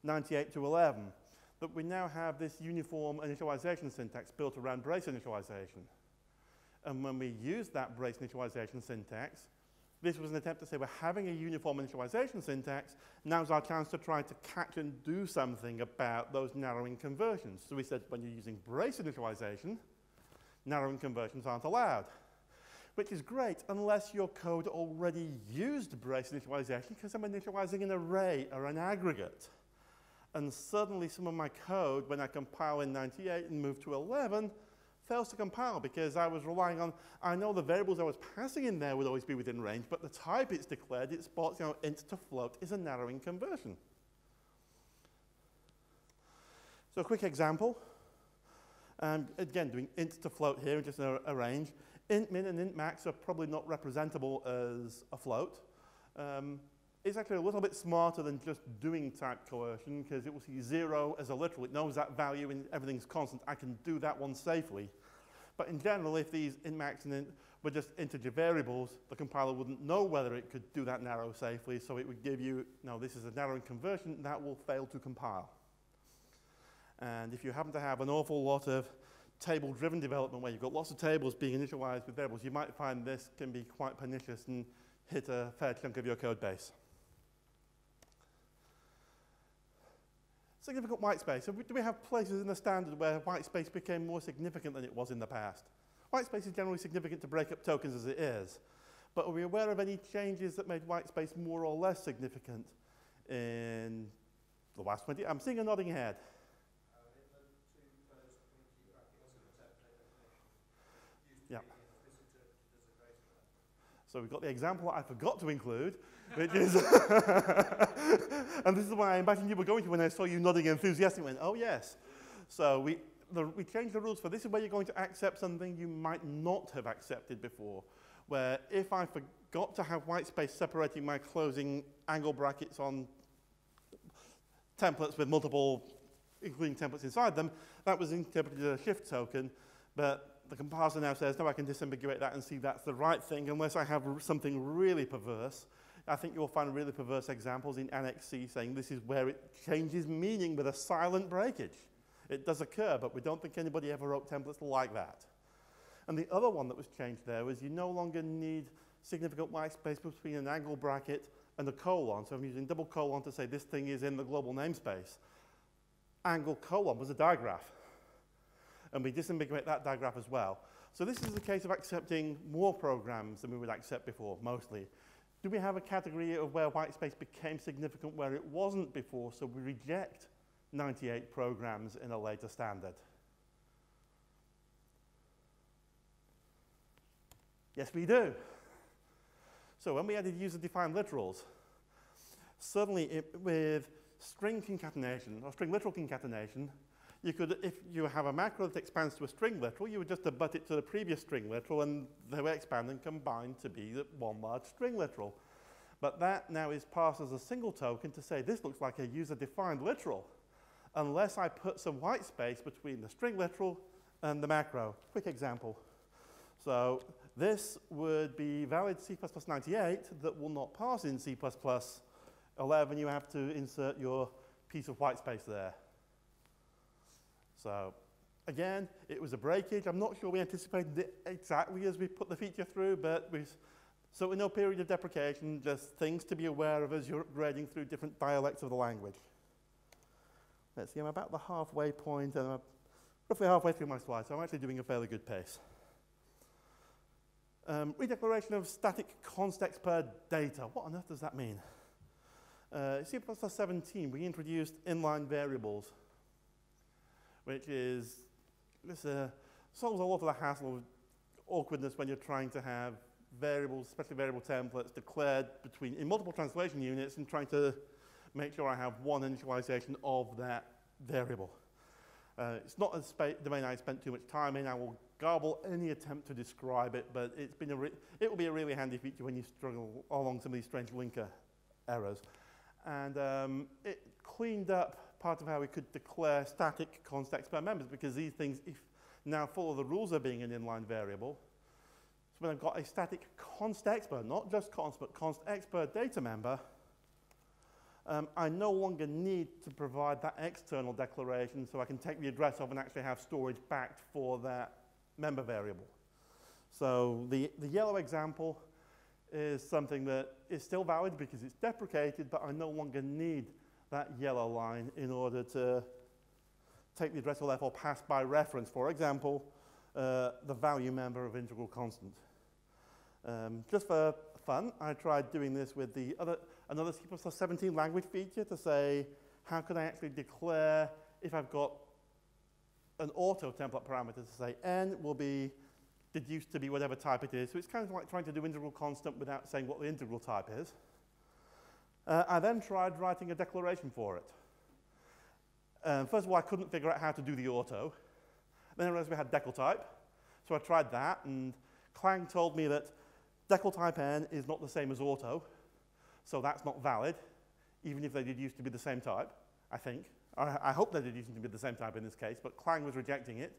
98 to 11. But we now have this uniform initialization syntax built around brace initialization. And when we use that brace initialization syntax, this was an attempt to say we're having a uniform initialization syntax. Now's our chance to try to catch and do something about those narrowing conversions. So we said when you're using brace initialization, narrowing conversions aren't allowed. Which is great unless your code already used brace initialization, because I'm initializing an array or an aggregate. And suddenly some of my code, when I compile in 98 and move to 11, fails to compile because I was relying on, I know the variables I was passing in there would always be within range, but the type it's declared, it spots, int to float is a narrowing conversion. So a quick example. Again, doing int to float here, just a range. Int min and int max are probably not representable as a float. it's actually a little bit smarter than just doing type coercion, because it will see 0 as a literal. It knows that value and everything's constant. I can do that one safely. But in general, if these in-max and were just integer variables, the compiler wouldn't know whether it could do that narrow safely, so it would give you, no, this is a narrowing conversion, that will fail to compile. And if you happen to have an awful lot of table-driven development where you've got lots of tables being initialized with variables, you might find this can be quite pernicious and hit a fair chunk of your code base. Significant whitespace. So do we have places in the standard where whitespace became more significant than it was in the past? Whitespace is generally significant to break up tokens as it is, but are we aware of any changes that made whitespace more or less significant in the last 20? I'm seeing a nodding head. Yeah. So we've got the example I forgot to include, which is, and this is why I imagine you were going to when I saw you nodding enthusiastically, went, oh yes. So we changed the rules for this is where you're going to accept something you might not have accepted before, where if I forgot to have whitespace separating my closing angle brackets on templates with multiple, including templates inside them, that was interpreted as a shift token, but the compiler now says, no, I can disambiguate that and see that's the right thing, unless I have something really perverse. I think you'll find really perverse examples in Annex C saying this is where it changes meaning with a silent breakage. It does occur, but we don't think anybody ever wrote templates like that. And the other one that was changed there was you no longer need significant whitespace between an angle bracket and a colon. So I'm using double colon to say this thing is in the global namespace. Angle colon was a digraph. And we disambiguate that digraph as well. So this is a case of accepting more programs than we would accept before, mostly. Do we have a category of where whitespace became significant where it wasn't before, so we reject 98 programs in a later standard? Yes, we do. So when we added user-defined literals, suddenly with string concatenation, or string literal concatenation, you could, if you have a macro that expands to a string literal, you would just abut it to the previous string literal, and they will expand and combine to be one large string literal. But that now is passed as a single token to say this looks like a user-defined literal, unless I put some white space between the string literal and the macro. Quick example. So this would be valid C++98 that will not pass in C++11. You have to insert your piece of white space there. So again, it was a breakage. I'm not sure we anticipated it exactly as we put the feature through, but so in no period of deprecation, just things to be aware of as you're upgrading through different dialects of the language. Let's see, I'm about the halfway point, and I'm roughly halfway through my slides, so I'm actually doing a fairly good pace. Redeclaration of static constexpr data. What on earth does that mean? C++17, we introduced inline variables, which is, this solves a lot of the hassle of awkwardness when you're trying to have variables, especially variable templates, declared in multiple translation units and trying to make sure I have one initialization of that variable. It's not a domain I spent too much time in. I will garble any attempt to describe it, but it will be a really handy feature when you struggle along some of these strange linker errors. And it cleaned up part of how we could declare static constexpr members, because these things, if now follow the rules of being an inline variable. So when I've got a static constexpr, not just const, but constexpr data member, I no longer need to provide that external declaration, so I can take the address of and actually have storage backed for that member variable. So the yellow example is something that is still valid because it's deprecated, but I no longer need that yellow line in order to take the address or therefore pass by reference, for example, the value member of integral constant. Just for fun, I tried doing this with another C++17 language feature to say, how can I actually declare if I've got an auto template parameter to say n will be deduced to be whatever type it is. So it's kind of like trying to do integral constant without saying what the integral type is. I then tried writing a declaration for it. First of all, I couldn't figure out how to do the auto. Then I realized we had decal type. So I tried that, and Clang told me that decal type n is not the same as auto. So that's not valid, even if they did used to be the same type, I think. I hope they did used to be the same type in this case, but Clang was rejecting it.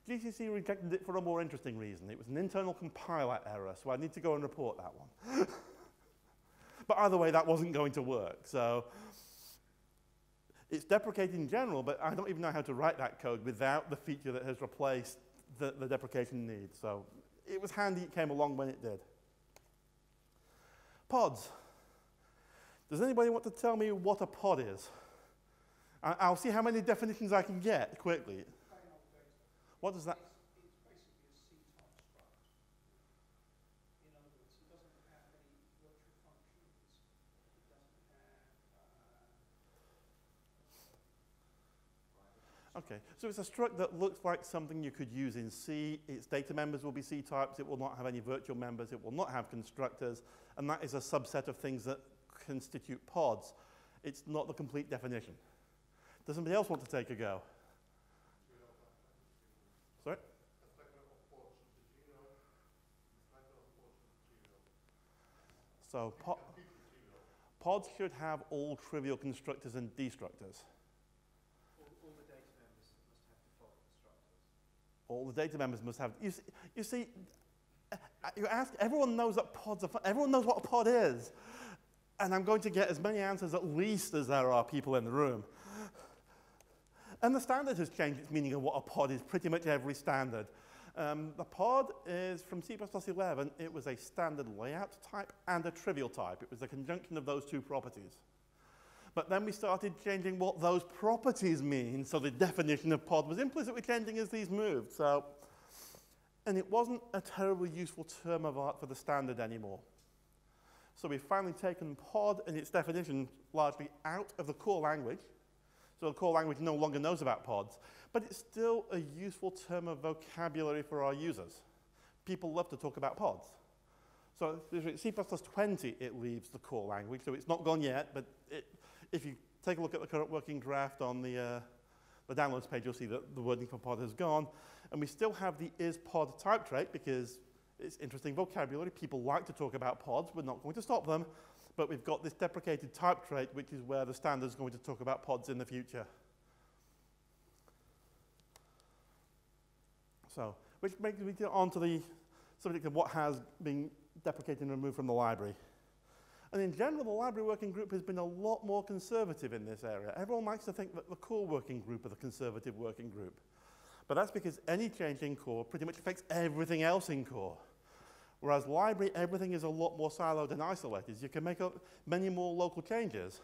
GCC rejected it for a more interesting reason. It was an internal compiler error, so I need to go and report that one. But either way, that wasn't going to work. So it's deprecated in general, but I don't even know how to write that code without the feature that has replaced the deprecation need. So it was handy it came along when it did. Pods. Does anybody want to tell me what a pod is? I'll see how many definitions I can get quickly. What does that? It's basically a C-type struct. In other words, it doesn't have any virtual functions. It doesn't have... Okay, so it's a struct that looks like something you could use in C. Its data members will be C types. It will not have any virtual members. It will not have constructors. And that is a subset of things that constitute pods. It's not the complete definition. Does somebody else want to take a go? Sorry? So pods should have all trivial constructors and destructors. All the data members must have default constructors. All the data members must have. You see, you ask. Everyone knows that pods are. Everyone knows what a pod is, and I'm going to get as many answers at least as there are people in the room. And the standard has changed its meaning of what a pod is. Pretty much every standard. The pod is from C++11. It was a standard layout type and a trivial type. It was a conjunction of those two properties. But then we started changing what those properties mean. So the definition of pod was implicitly changing as these moved. So, and it wasn't a terribly useful term of art for the standard anymore. So we've finally taken pod and its definition largely out of the core language. So the core language no longer knows about pods, but it's still a useful term of vocabulary for our users. People love to talk about pods. So C++20, it leaves the core language, so it's not gone yet, but if you take a look at the current working draft on the downloads page, you'll see that the wording for pod has gone. And we still have the isPod type trait because it's interesting vocabulary. People like to talk about pods. We're not going to stop them. But we've got this deprecated type trait, which is where the standard is going to talk about pods in the future. So, which brings me on to the subject of what has been deprecated and removed from the library. And in general, the library working group has been a lot more conservative in this area. Everyone likes to think that the core working group are the conservative working group. But that's because any change in core pretty much affects everything else in core. Whereas library, everything is a lot more siloed and isolated. You can make many more local changes.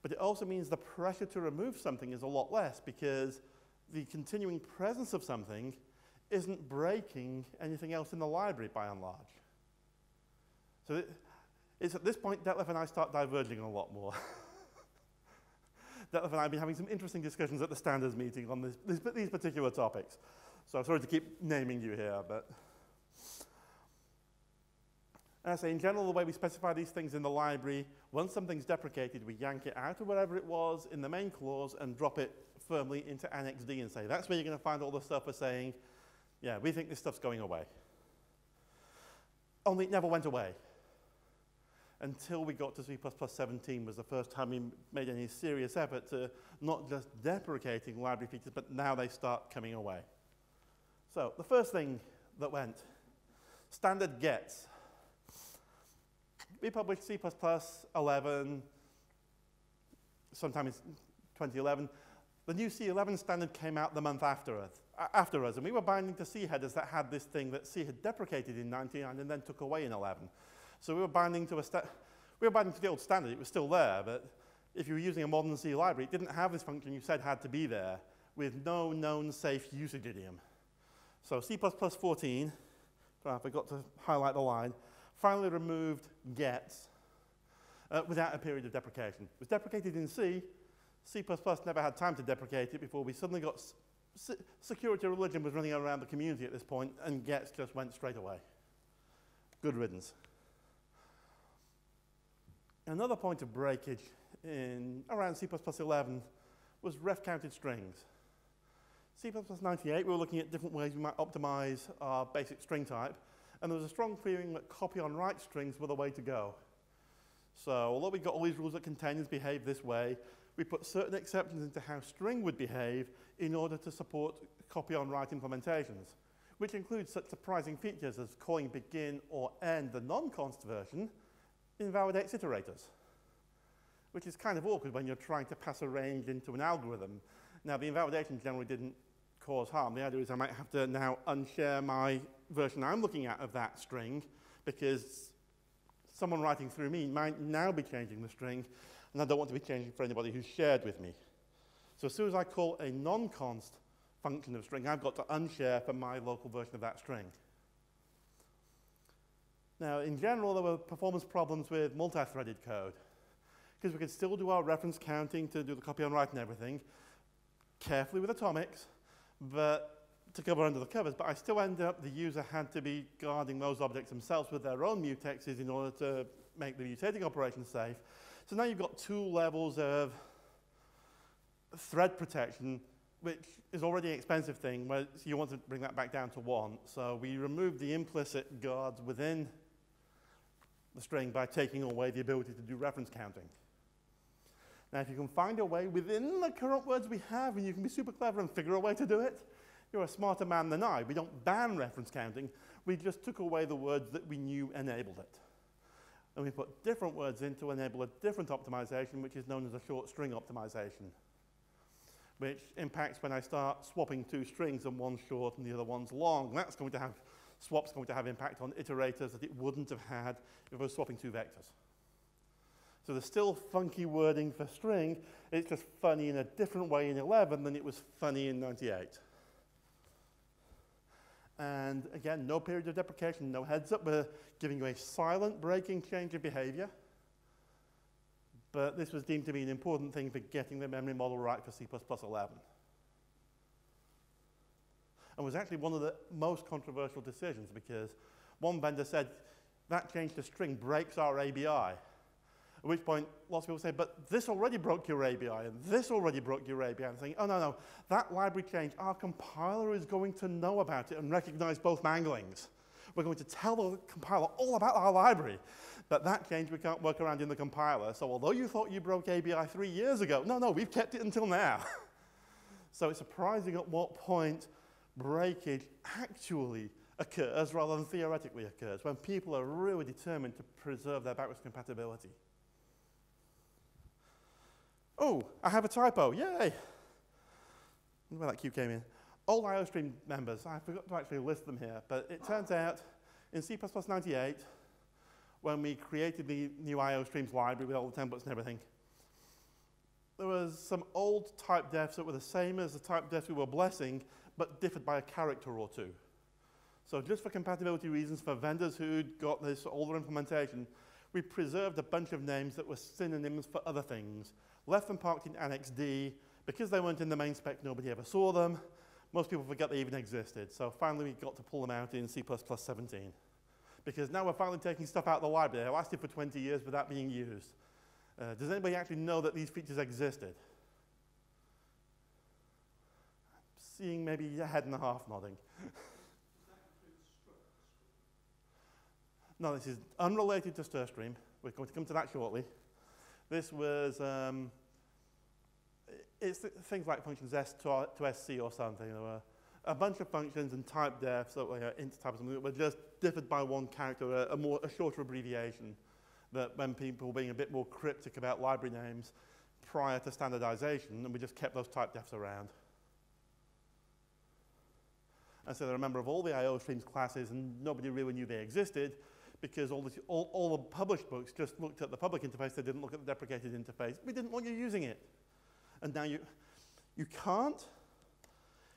But it also means the pressure to remove something is a lot less because the continuing presence of something isn't breaking anything else in the library by and large. So it's at this point Detlef and I start diverging a lot more. Detlef and I have been having some interesting discussions at the standards meeting on these particular topics. So I'm sorry to keep naming you here, but... And I say, in general, the way we specify these things in the library, once something's deprecated, we yank it out of whatever it was in the main clause and drop it firmly into Annex D and say, that's where you're going to find all the stuff for saying, yeah, we think this stuff's going away. Only it never went away. Until we got to C++17 was the first time we made any serious effort to not just deprecating library features, but now they start coming away. So the first thing that went, standard gets. We published C++11 sometime in 2011. The new C11 standard came out the month after us, and we were binding to C headers that had this thing that C had deprecated in 99 and then took away in 11. So we were binding to the old standard. It was still there, but if you were using a modern C library, it didn't have this function you said had to be there with no known safe usage idiom. So C++14, I forgot to highlight the line, finally removed gets without a period of deprecation. It was deprecated in C. C++ never had time to deprecate it before we suddenly got security religion was running around the community at this point, and gets just went straight away. Good riddance. Another point of breakage in around C++11 was ref-counted strings. C++98, we were looking at different ways we might optimize our basic string type, and there was a strong feeling that copy on write strings were the way to go. So although we've got all these rules that containers behave this way, we put certain exceptions into how string would behave in order to support copy-on-write implementations, which includes such surprising features as calling begin or end the non-const version invalidates iterators, which is kind of awkward when you're trying to pass a range into an algorithm. Now, the invalidation generally didn't cause harm. The idea is I might have to now unshare my version I'm looking at of that string because someone writing through me might now be changing the string, and I don't want to be changing for anybody who's shared with me. So as soon as I call a non-const function of string, I've got to unshare for my local version of that string. Now, in general, there were performance problems with multi-threaded code, because we could still do our reference counting to do the copy on write and everything, carefully with atomics, but to cover under the covers, but I still ended up, the user had to be guarding those objects themselves with their own mutexes in order to make the mutating operation safe. So now you've got two levels of thread protection, which is already an expensive thing, where you want to bring that back down to 1. So we removed the implicit guards within the string by taking away the ability to do reference counting. Now, if you can find a way within the current words we have, and you can be super clever and figure a way to do it, you're a smarter man than I. We don't ban reference counting. We just took away the words that we knew enabled it. And we put different words in to enable a different optimization, which is known as a short string optimization, which impacts when I start swapping two strings and one's short and the other one's long. That's going to have, swap's going to have impact on iterators that it wouldn't have had if it was swapping two vectors. So there's still funky wording for string. It's just funny in a different way in 11 than it was funny in 98. And again, no period of deprecation, no heads up. We're giving you a silent breaking change of behavior. But this was deemed to be an important thing for getting the memory model right for C++11. And was actually one of the most controversial decisions because one vendor said that change to string breaks our ABI. At which point, lots of people say, but this already broke your ABI, and this already broke your ABI. And saying, oh, no, that library change, our compiler is going to know about it and recognize both manglings. We're going to tell the compiler all about our library. But that change we can't work around in the compiler. So although you thought you broke ABI 3 years ago, no, we've kept it until now. So it's surprising at what point breakage actually occurs rather than theoretically occurs, when people are really determined to preserve their backwards compatibility. Oh, I have a typo, yay! Where that Q came in. All iostream members, I forgot to actually list them here, but it turns out in C++98, when we created the new iostreams library with all the templates and everything, there was some old type defs that were the same as the type defs we were blessing, but differed by a character or two. So just for compatibility reasons, for vendors who'd got this older implementation, we preserved a bunch of names that were synonyms for other things, left them parked in Annex D. Because they weren't in the main spec, nobody ever saw them. Most people forget they even existed. So finally, we got to pull them out in C++17. Because now we're finally taking stuff out of the library. It lasted for 20 years without being used. Does anybody actually know that these features existed? Seeing maybe a head and a half nodding. No, this is unrelated to StirStream. We're going to come to that shortly. This was, it's things like functions S to SC or something. There were a bunch of functions and type defs that were int type or something that were just differed by one character, a shorter abbreviation. That when people were being a bit more cryptic about library names prior to standardization, and we just kept those type defs around. And so they're a member of all the iostreams classes, and nobody really knew they existed, because all the published books just looked at the public interface, they didn't look at the deprecated interface. We didn't want you using it. And now you can't?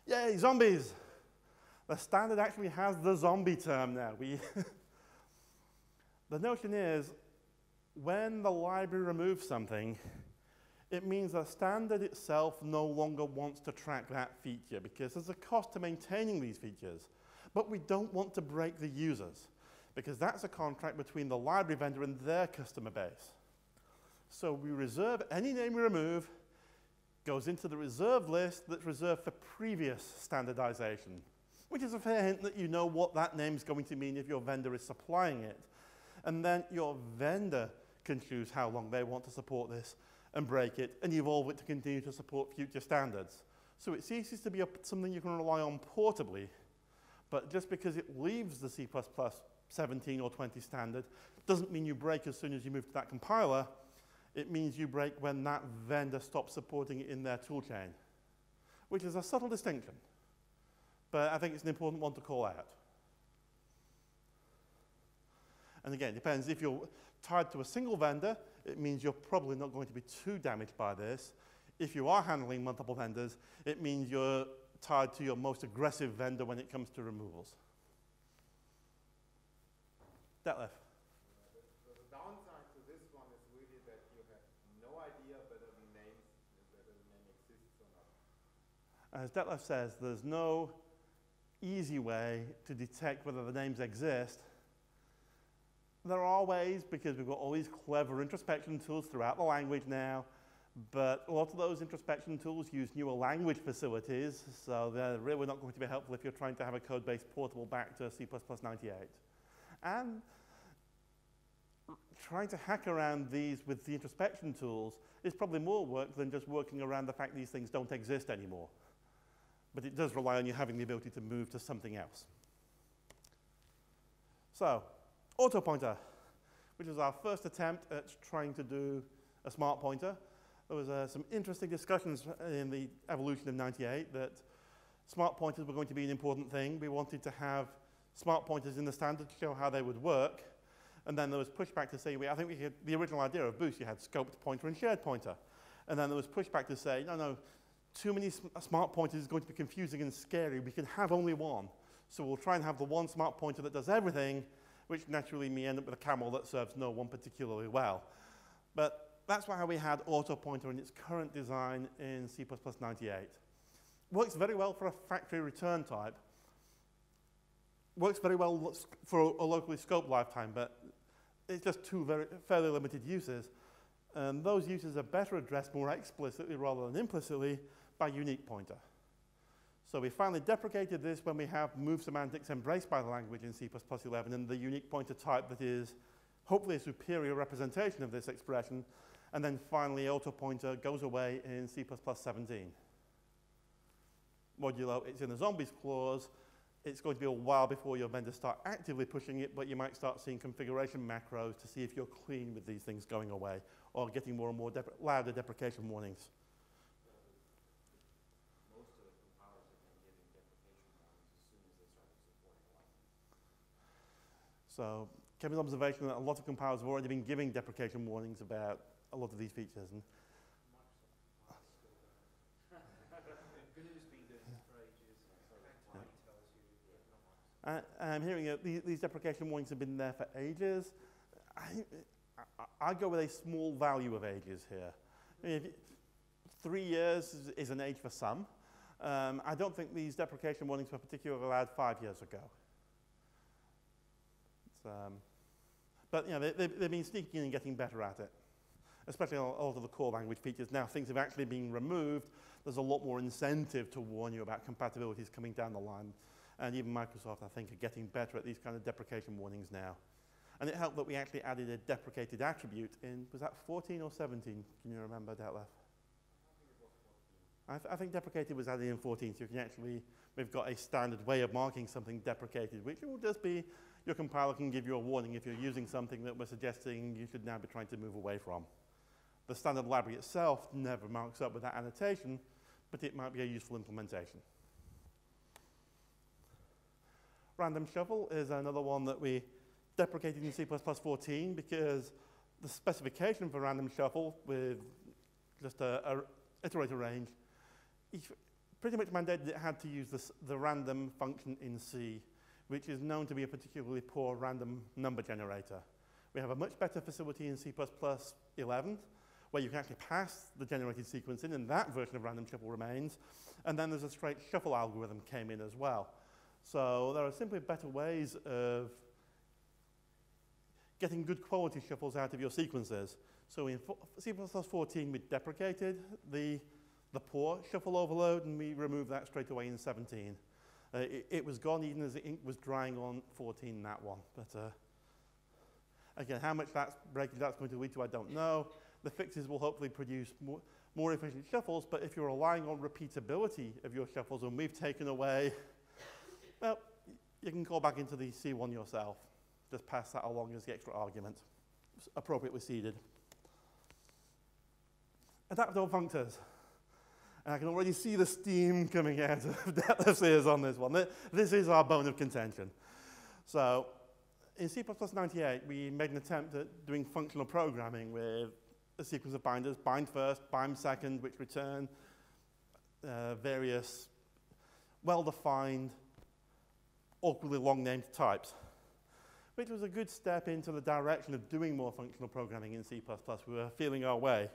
Yay, zombies! The standard actually has the zombie term now. The notion is, when the library removes something, it means the standard itself no longer wants to track that feature, because there's a cost to maintaining these features. But we don't want to break the users, because that's a contract between the library vendor and their customer base. So we reserve any name we remove, goes into the reserved list that's reserved for previous standardization, which is a fair hint that you know what that name's going to mean if your vendor is supplying it. And then your vendor can choose how long they want to support this and break it and evolve it to continue to support future standards. So it ceases to be something you can rely on portably, but just because it leaves the C++ 17 or 20 standard doesn't mean you break as soon as you move to that compiler. It means you break when that vendor stops supporting it in their toolchain, which is a subtle distinction, but I think it's an important one to call out. And again, it depends. If you're tied to a single vendor, it means you're probably not going to be too damaged by this. If you are handling multiple vendors, it means you're tied to your most aggressive vendor when it comes to removals. Detlef. The downside to this one is really that you have no idea whether the name exists or not. As Detlef says, there's no easy way to detect whether the names exist. There are ways, because we've got all these clever introspection tools throughout the language now, but a lot of those introspection tools use newer language facilities, so they're really not going to be helpful if you're trying to have a code base portable back to C++ 98. And trying to hack around these with the introspection tools is probably more work than just working around the fact these things don't exist anymore. But it does rely on you having the ability to move to something else. So, auto pointer, which was our first attempt at trying to do a smart pointer. There was some interesting discussions in the evolution of 98 that smart pointers were going to be an important thing. We wanted to have smart pointers in the standard to show how they would work. And then there was pushback to say, I think we had the original idea of Boost, you had scoped pointer and shared pointer. And then there was pushback to say, no, too many smart pointers is going to be confusing and scary. We can have only one. So we'll try and have the one smart pointer that does everything, which naturally may end up with a camel that serves no one particularly well. But that's why we had auto pointer in its current design in C++ 98. Works very well for a factory return type. Works very well for a locally scoped lifetime, but it's just two fairly limited uses. And those uses are better addressed more explicitly rather than implicitly by unique pointer. So we finally deprecated this when we have move semantics embraced by the language in C++ 11 and the unique pointer type that is hopefully a superior representation of this expression. And then finally auto pointer goes away in C++ 17. Modulo, it's in the zombies clause. It's going to be a while before your vendors start actively pushing it, but you might start seeing configuration macros to see if you're clean with these things going away or getting more and more louder deprecation warnings. Most of the compilers have been giving deprecation warnings as soon as they started supporting license. So Kevin's observation that a lot of compilers have already been giving deprecation warnings about a lot of these features. And I'm hearing that these deprecation warnings have been there for ages. I go with a small value of ages here. I mean, 3 years is an age for some. I don't think these deprecation warnings were particularly loud 5 years ago. But you know, they've been sneaking in and getting better at it, especially on a lot of the core language features. Now things have actually been removed. There's a lot more incentive to warn you about compatibilities coming down the line. And even Microsoft, I think, are getting better at these kind of deprecation warnings now. And it helped that we actually added a deprecated attribute in, was that 14 or 17? Can you remember, Detlef? I think deprecated was added in 14, so you can actually, we've got a standard way of marking something deprecated, which will just be your compiler can give you a warning if you're using something that we're suggesting you should now be trying to move away from. The standard library itself never marks up with that annotation, but it might be a useful implementation. Random shuffle is another one that we deprecated in C++ 14 because the specification for random shuffle with just a iterator range pretty much mandated it had to use the random function in C, which is known to be a particularly poor random number generator. We have a much better facility in C++ 11 where you can actually pass the generated sequence in, and that version of random shuffle remains. And then there's a straight shuffle algorithm came in as well. So there are simply better ways of getting good quality shuffles out of your sequences. So in C++ 14, we deprecated the poor shuffle overload, and we removed that straight away in 17. It was gone even as the ink was drying on 14, that one. But Again, how much breakage that's going to lead to, I don't know. The fixes will hopefully produce more efficient shuffles, but if you're relying on repeatability of your shuffles and we've taken away, well, you can call back into the C1 yourself. Just pass that along as the extra argument, appropriately seeded. Adaptable functors. And I can already see the steam coming out of Detlef's ears on this one. This is our bone of contention. So in C++98, we made an attempt at doing functional programming with a sequence of binders, bind first, bind second, which return various well-defined, awkwardly long-named types, which was a good step into the direction of doing more functional programming in C++. We were feeling our way.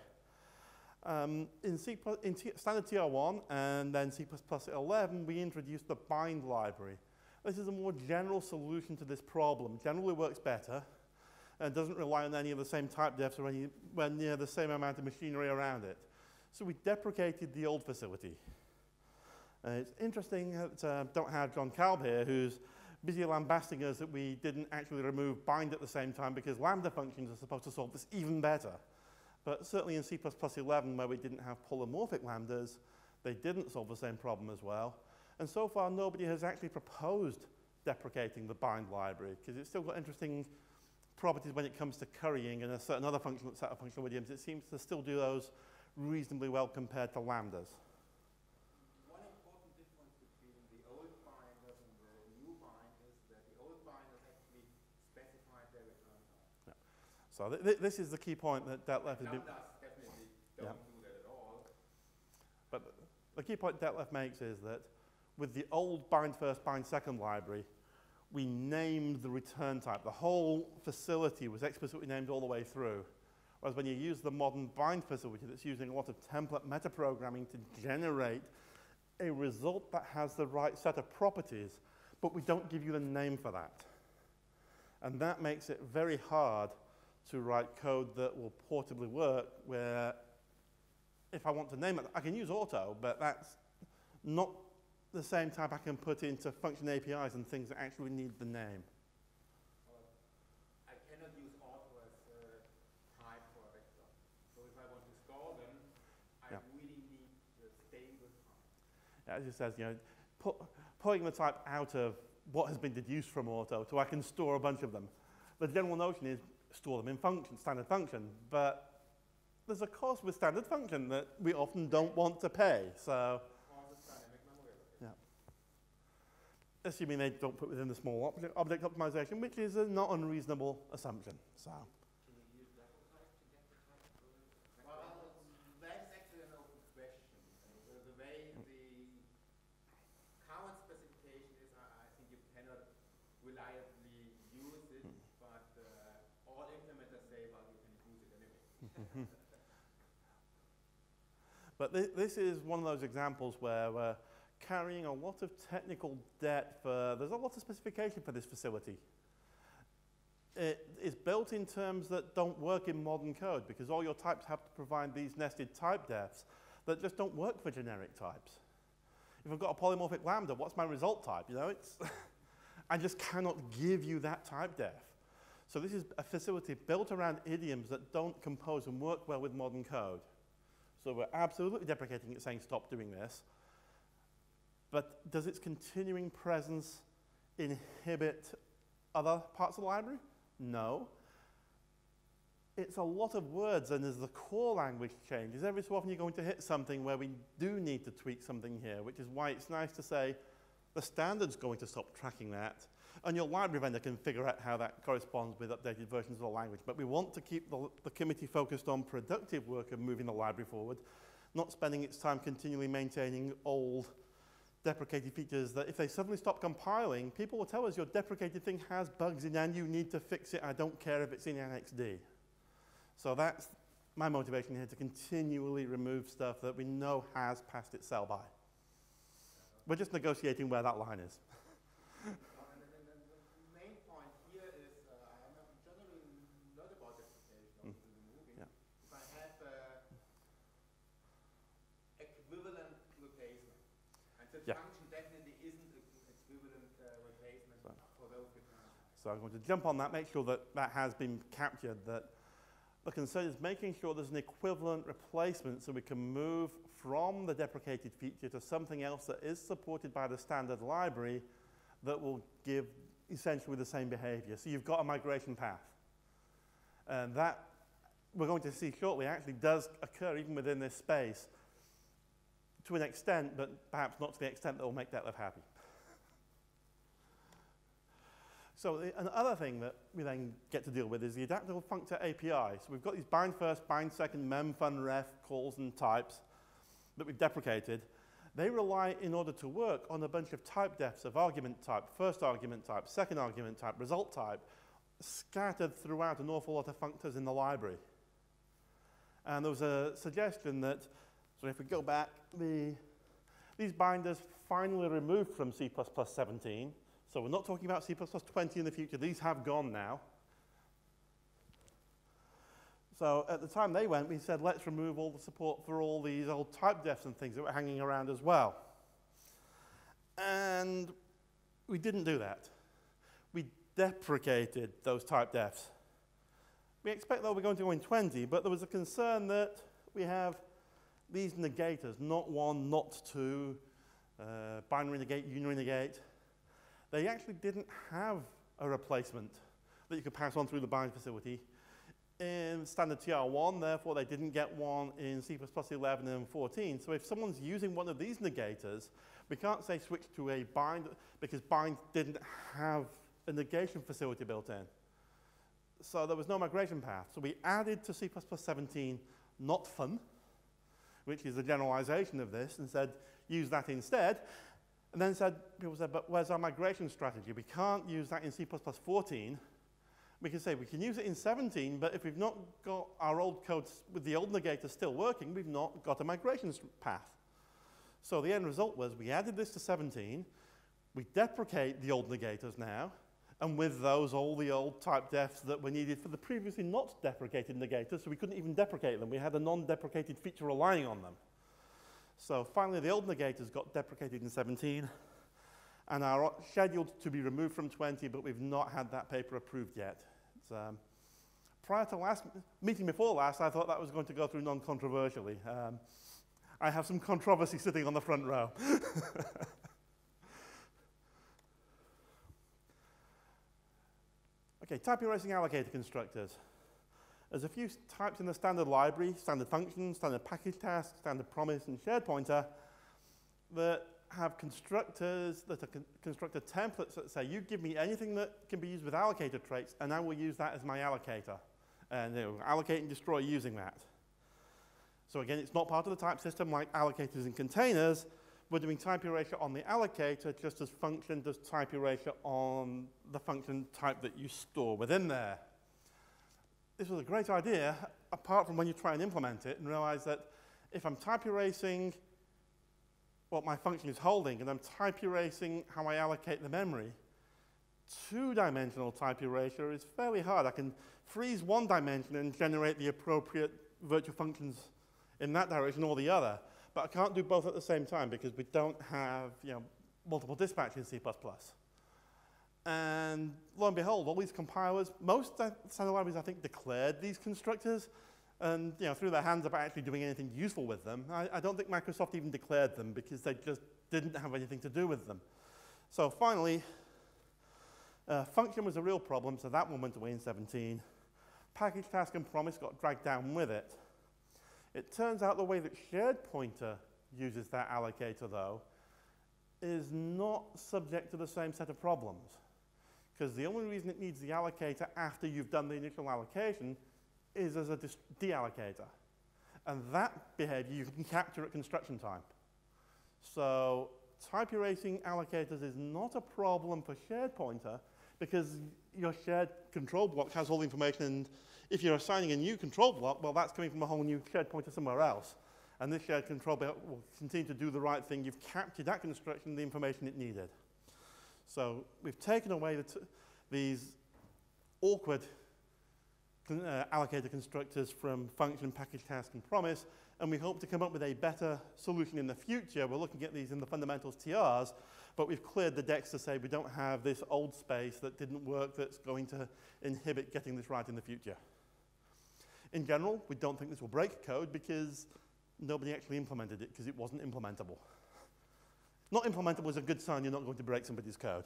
In standard TR1 and then C++11, we introduced the bind library. This is a more general solution to this problem. Generally works better and doesn't rely on any of the same type defs or anywhere near the same amount of machinery around it. So we deprecated the old facility. It's interesting that don't have John Kalb here, who's busy lambasting us that we didn't actually remove bind at the same time because lambda functions are supposed to solve this even better. But certainly in C++11, where we didn't have polymorphic lambdas, they didn't solve the same problem as well. And so far, nobody has actually proposed deprecating the bind library, because it's still got interesting properties when it comes to currying and a certain other set of functional idioms. It seems to still do those reasonably well compared to lambdas. One important difference between the old binders and the new binders is that the old binders actually specified their return type. Yeah. So this is the key point that Detlef has been... Lambdas definitely don't do that at all. But the key point Detlef makes is that with the old bind first, bind second library, we named the return type. The whole facility was explicitly named all the way through. Whereas when you use the modern bind facility that's using a lot of template metaprogramming to generate a result that has the right set of properties, but we don't give you the name for that. And that makes it very hard to write code that will portably work, where if I want to name it, I can use auto, but that's not the same type I can put into function APIs and things that actually need the name. I cannot use auto as a type for a vector. So if I want to store them, I really need the stable type. Yeah, as it says, you know, pulling the type out of what has been deduced from auto so I can store a bunch of them. The general notion is store them in function, standard function, but there's a cost with standard function that we often don't want to pay. So, assuming they don't put within the small object optimization, which is a not unreasonable assumption. So. Can you use level type to get the type for Well, that's actually an open question. The way the current specification is, I think you cannot reliably use it, but all implementers say, well, you can use it anyway. But this is one of those examples where we're carrying a lot of technical debt there's a lot of specification for this facility. It is built in terms that don't work in modern code because all your types have to provide these nested type defs that just don't work for generic types. If I've got a polymorphic lambda, what's my result type? You know, I just cannot give you that type def. So this is a facility built around idioms that don't compose and work well with modern code. So we're absolutely deprecating it, saying stop doing this. But does its continuing presence inhibit other parts of the library? No. It's a lot of words, and as the core language changes, every so often you're going to hit something where we do need to tweak something here, which is why it's nice to say the standard's going to stop tracking that, and your library vendor can figure out how that corresponds with updated versions of the language. But we want to keep the committee focused on productive work of moving the library forward, not spending its time continually maintaining old deprecated features that if they suddenly stop compiling, people will tell us your deprecated thing has bugs in and you need to fix it. I don't care if it's in NXD. So that's my motivation here, to continually remove stuff that we know has passed its sell-by. We're just negotiating where that line is. The main point here is, I'm generally not about deprecation, obviously removing. Yeah. If I have equivalent replacement, and the function definitely isn't an equivalent replacement for those returns. So I'm going to jump on that, make sure that that has been captured, that the concern is making sure there's an equivalent replacement so we can move from the deprecated feature to something else that is supported by the standard library that will give essentially the same behavior. So you've got a migration path. And that, we're going to see shortly, actually does occur even within this space to an extent, but perhaps not to the extent that will make Detlef happy. So another thing that we then get to deal with is the adaptable functor API. So we've got these bind first, bind second, mem, fun, ref, calls, and types that we've deprecated. They rely, in order to work, on a bunch of type defs of argument type, first argument type, second argument type, result type, scattered throughout an awful lot of functors in the library. And there was a suggestion that, so if we go back, these binders finally removed from C++ 17. So we're not talking about C++ 20 in the future. These have gone now. So at the time they went, we said, let's remove all the support for all these old type defs and things that were hanging around as well. And we didn't do that. We deprecated those type defs. We expect that we're going to go in 20, but there was a concern that we have these negators, not one, not two, binary negate, unary negate. They actually didn't have a replacement that you could pass on through the bind facility in standard TR1, therefore they didn't get one in C++ 11 and 14. So if someone's using one of these negators, we can't say switch to a bind because bind didn't have a negation facility built in. So there was no migration path. So we added to C++ 17 not fun, which is a generalization of this, and said use that instead. And then people said, but where's our migration strategy? We can't use that in C++ 14. We can say we can use it in 17, but if we've not got our old code with the old negator still working, we've not got a migration path. So the end result was we added this to 17, we deprecate the old negators now, and with those, all the old type defs that were needed for the previously not deprecated negators, so we couldn't even deprecate them. We had a non-deprecated feature relying on them. So finally, the old negators got deprecated in 17 and are scheduled to be removed from 20, but we've not had that paper approved yet. It's, prior to last meeting before last, I thought that was going to go through non-controversially. I have some controversy sitting on the front row. Okay, type erasing allocator constructors. There's a few types in the standard library, standard function, standard package task, standard promise, and shared pointer that have constructors that are constructor templates that say, you give me anything that can be used with allocator traits, and I will use that as my allocator. And allocate and destroy using that. So again, it's not part of the type system like allocators and containers. We're doing type erasure on the allocator just as function does type erasure on the function type that you store within there. This was a great idea, apart from when you try and implement it and realize that if I'm type erasing what my function is holding and I'm type erasing how I allocate the memory, two-dimensional type erasure is fairly hard. I can freeze one dimension and generate the appropriate virtual functions in that direction or the other, but I can't do both at the same time because we don't have multiple dispatch in C++. And lo and behold, all these compilers, most standard libraries, I think, declared these constructors, and through their hands about actually doing anything useful with them. I don't think Microsoft even declared them because they just didn't have anything to do with them. So finally, function was a real problem, so that one went away in 17. Package task and promise got dragged down with it. It turns out the way that shared pointer uses that allocator, though, is not subject to the same set of problems. Because the only reason it needs the allocator after you've done the initial allocation is as a deallocator. And that behavior you can capture at construction time. So type erasing allocators is not a problem for shared pointer because your shared control block has all the information, and if you're assigning a new control block, well, that's coming from a whole new shared pointer somewhere else. And this shared control block will continue to do the right thing. You've captured that construction, the information it needed. So we've taken away these awkward allocator constructors from function, package, task, and promise, and we hope to come up with a better solution in the future. We're looking at these in the fundamentals TRs but we've cleared the decks to say we don't have this old space that didn't work that's going to inhibit getting this right in the future. In general, we don't think this will break code because nobody actually implemented it because it wasn't implementable. Not implementable is a good sign you're not going to break somebody's code.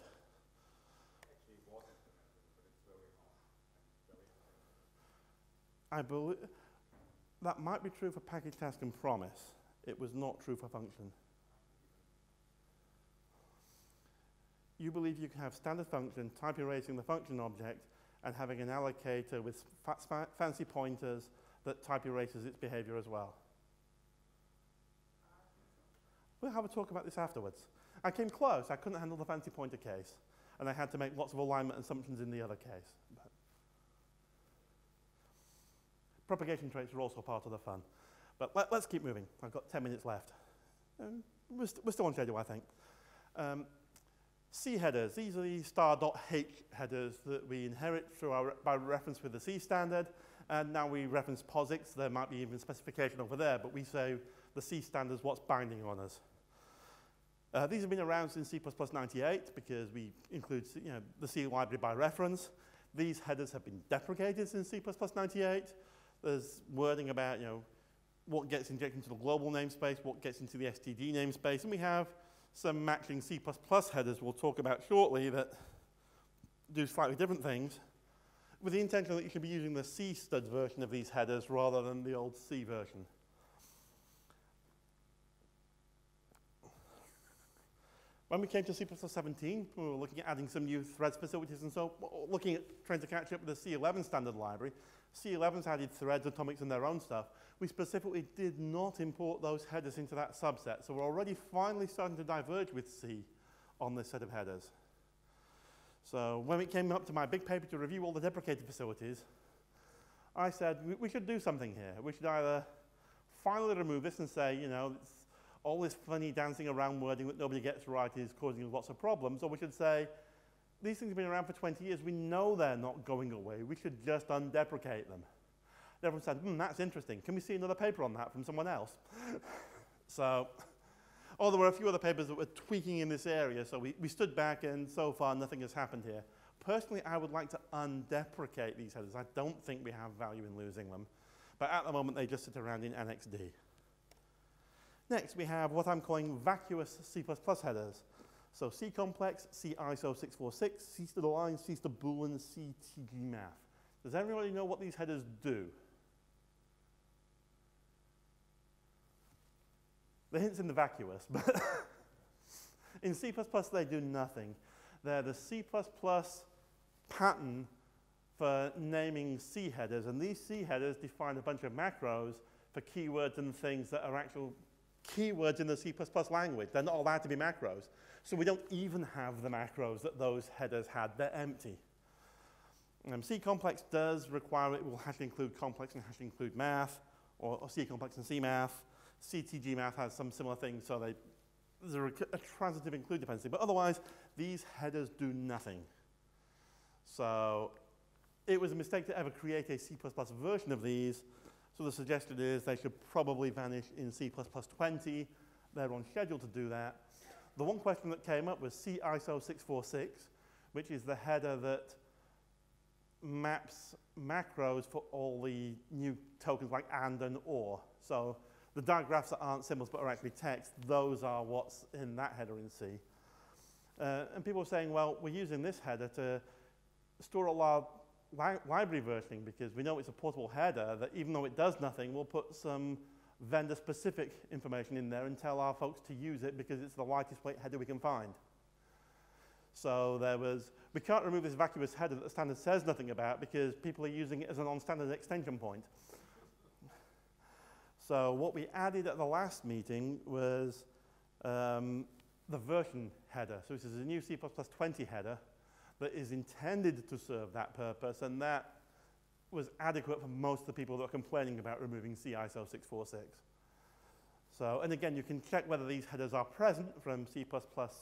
Actually, it was implemented, but it's very hard. I believe that might be true for package, task, and promise. It was not true for function. You believe you can have standard function, type erasing the function object, and having an allocator with fancy pointers that type erases its behavior as well. We'll have a talk about this afterwards. I came close. I couldn't handle the fancy pointer case, and I had to make lots of alignment assumptions in the other case. But propagation traits are also part of the fun. But let's keep moving. I've got 10 minutes left. We're still on schedule, I think. C headers. These are the star.h headers that we inherit through by reference with the C standard. And now we reference POSIX. There might be even specification over there, but we say the C standard is what's binding on us. These have been around since C++ 98 because we include the C library by reference. These headers have been deprecated since C++ 98. There's wording about what gets injected into the global namespace, what gets into the std namespace, and we have some matching C++ headers we'll talk about shortly that do slightly different things, with the intention that you should be using the C stud version of these headers rather than the old C version. When we came to C++ 17, we were looking at adding some new threads facilities, and so looking at trying to catch up with the C11 standard library. C11's added threads, atomics, and their own stuff. We specifically did not import those headers into that subset, so we're already finally starting to diverge with C on this set of headers. So when it came up to my big paper to review all the deprecated facilities, I said we should do something here. We should either finally remove this and say, all this funny dancing around wording that nobody gets right is causing us lots of problems, or we should say, these things have been around for 20 years. We know they're not going away. We should just undeprecate them. And everyone said, that's interesting. Can we see another paper on that from someone else? So, there were a few other papers that were tweaking in this area, so we stood back, and so far nothing has happened here. Personally, I would like to undeprecate these headers. I don't think we have value in losing them. But at the moment, they just sit around in Annex D. Next, we have what I'm calling vacuous C++ headers. So C complex, C ISO 646, C to the line, C to bool, and C Tgmath. Does everybody know what these headers do? The hint's in the vacuous, but in C++ they do nothing. They're the C++ pattern for naming C headers, and these C headers define a bunch of macros for keywords and things that are actual keywords in the C++ language. They're not allowed to be macros. So we don't even have the macros that those headers had. They're empty. C complex does require it will hash include complex and hash include math, or C complex and C math. CTG math has some similar things, so there's a transitive include dependency. But otherwise, these headers do nothing. So it was a mistake to ever create a C++ version of these. So the suggestion is they should probably vanish in C++ 20. They're on schedule to do that. The one question that came up was C ISO 646, which is the header that maps macros for all the new tokens like and or. So the digraphs that aren't symbols but are actually text, those are what's in that header in C. And people were saying, well, we're using this header to store all our library versioning because we know it's a portable header that even though it does nothing, we'll put some vendor-specific information in there and tell our folks to use it because it's the lightest weight header we can find. So we can't remove this vacuous header that the standard says nothing about because people are using it as a non-standard extension point. So what we added at the last meeting was the version header. So this is a new C++ 20 header that is intended to serve that purpose, and that was adequate for most of the people that are complaining about removing C ISO 646. So, and again, you can check whether these headers are present from C++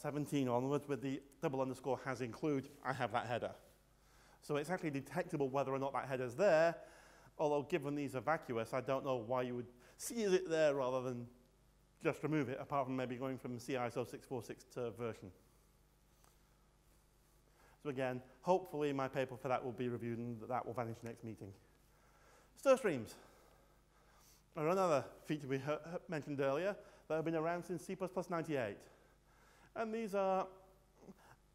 17 onwards with the double underscore has include, I have that header. So it's actually detectable whether or not that header's there, although given these are vacuous, I don't know why you would see is it there rather than just remove it, apart from maybe going from C ISO 646 to version. So again, hopefully my paper for that will be reviewed and that will vanish next meeting. Stir streams are another feature we mentioned earlier that have been around since C++ 98. And these are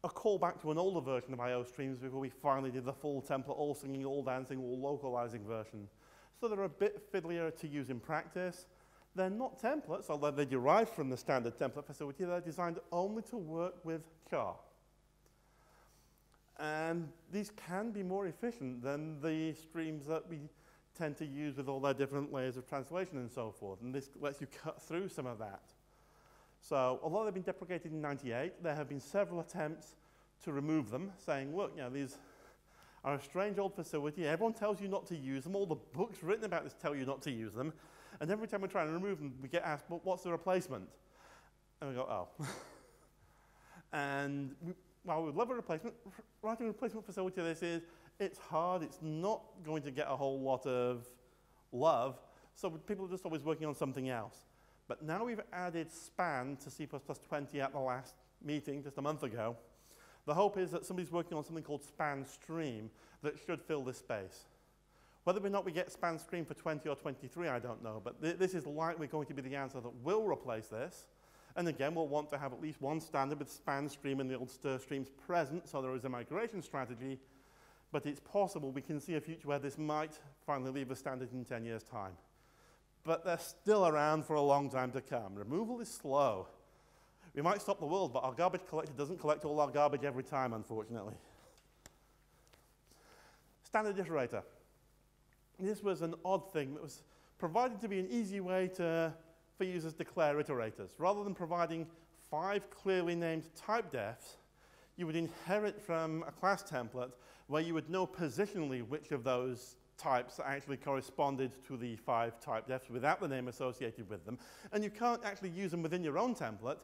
a callback to an older version of iostreams before we finally did the full template, all singing, all dancing, all localizing version. So they're a bit fiddlier to use in practice. They're not templates, although they derive from the standard template facility. They're designed only to work with char. And these can be more efficient than the streams that we tend to use with all their different layers of translation and so forth. And this lets you cut through some of that. So although they've been deprecated in 98, there have been several attempts to remove them, saying, look, these are a strange old facility. Everyone tells you not to use them. All the books written about this tell you not to use them. And every time we try and remove them, we get asked, well, what's the replacement? And we go, oh. And while we love a replacement, writing a replacement facility this is, it's hard. It's not going to get a whole lot of love. So people are just always working on something else. But now we've added span to C++ 20 at the last meeting just a month ago. The hope is that somebody's working on something called span stream that should fill this space. Whether or not we get span stream for 20 or 23, I don't know, but this is likely going to be the answer that will replace this. And again, we'll want to have at least one standard with span stream and the old stir streams present, so there is a migration strategy, but it's possible we can see a future where this might finally leave the standard in 10 years' time. But they're still around for a long time to come. Removal is slow. We might stop the world, but our garbage collector doesn't collect all our garbage every time, unfortunately. Standard iterator. This was an odd thing that was provided to be an easy way for users to declare iterators. Rather than providing 5 clearly named type defs, you would inherit from a class template where you would know positionally which of those types actually corresponded to the 5 type defs without the name associated with them. And you can't actually use them within your own template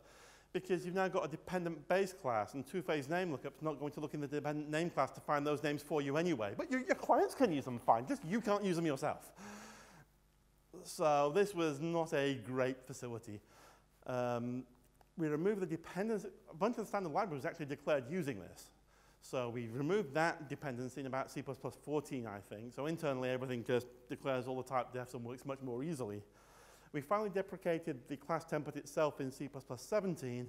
because you've now got a dependent base class, and two-phase name lookup's not going to look in the dependent name class to find those names for you anyway. But your clients can use them fine, just you can't use them yourself. So this was not a great facility. We removed the dependency. A bunch of the standard libraries actually declared using this. So we removed that dependency in about C++ 14, I think. So internally, everything just declares all the type defs and works much more easily. We finally deprecated the class template itself in C++ 17.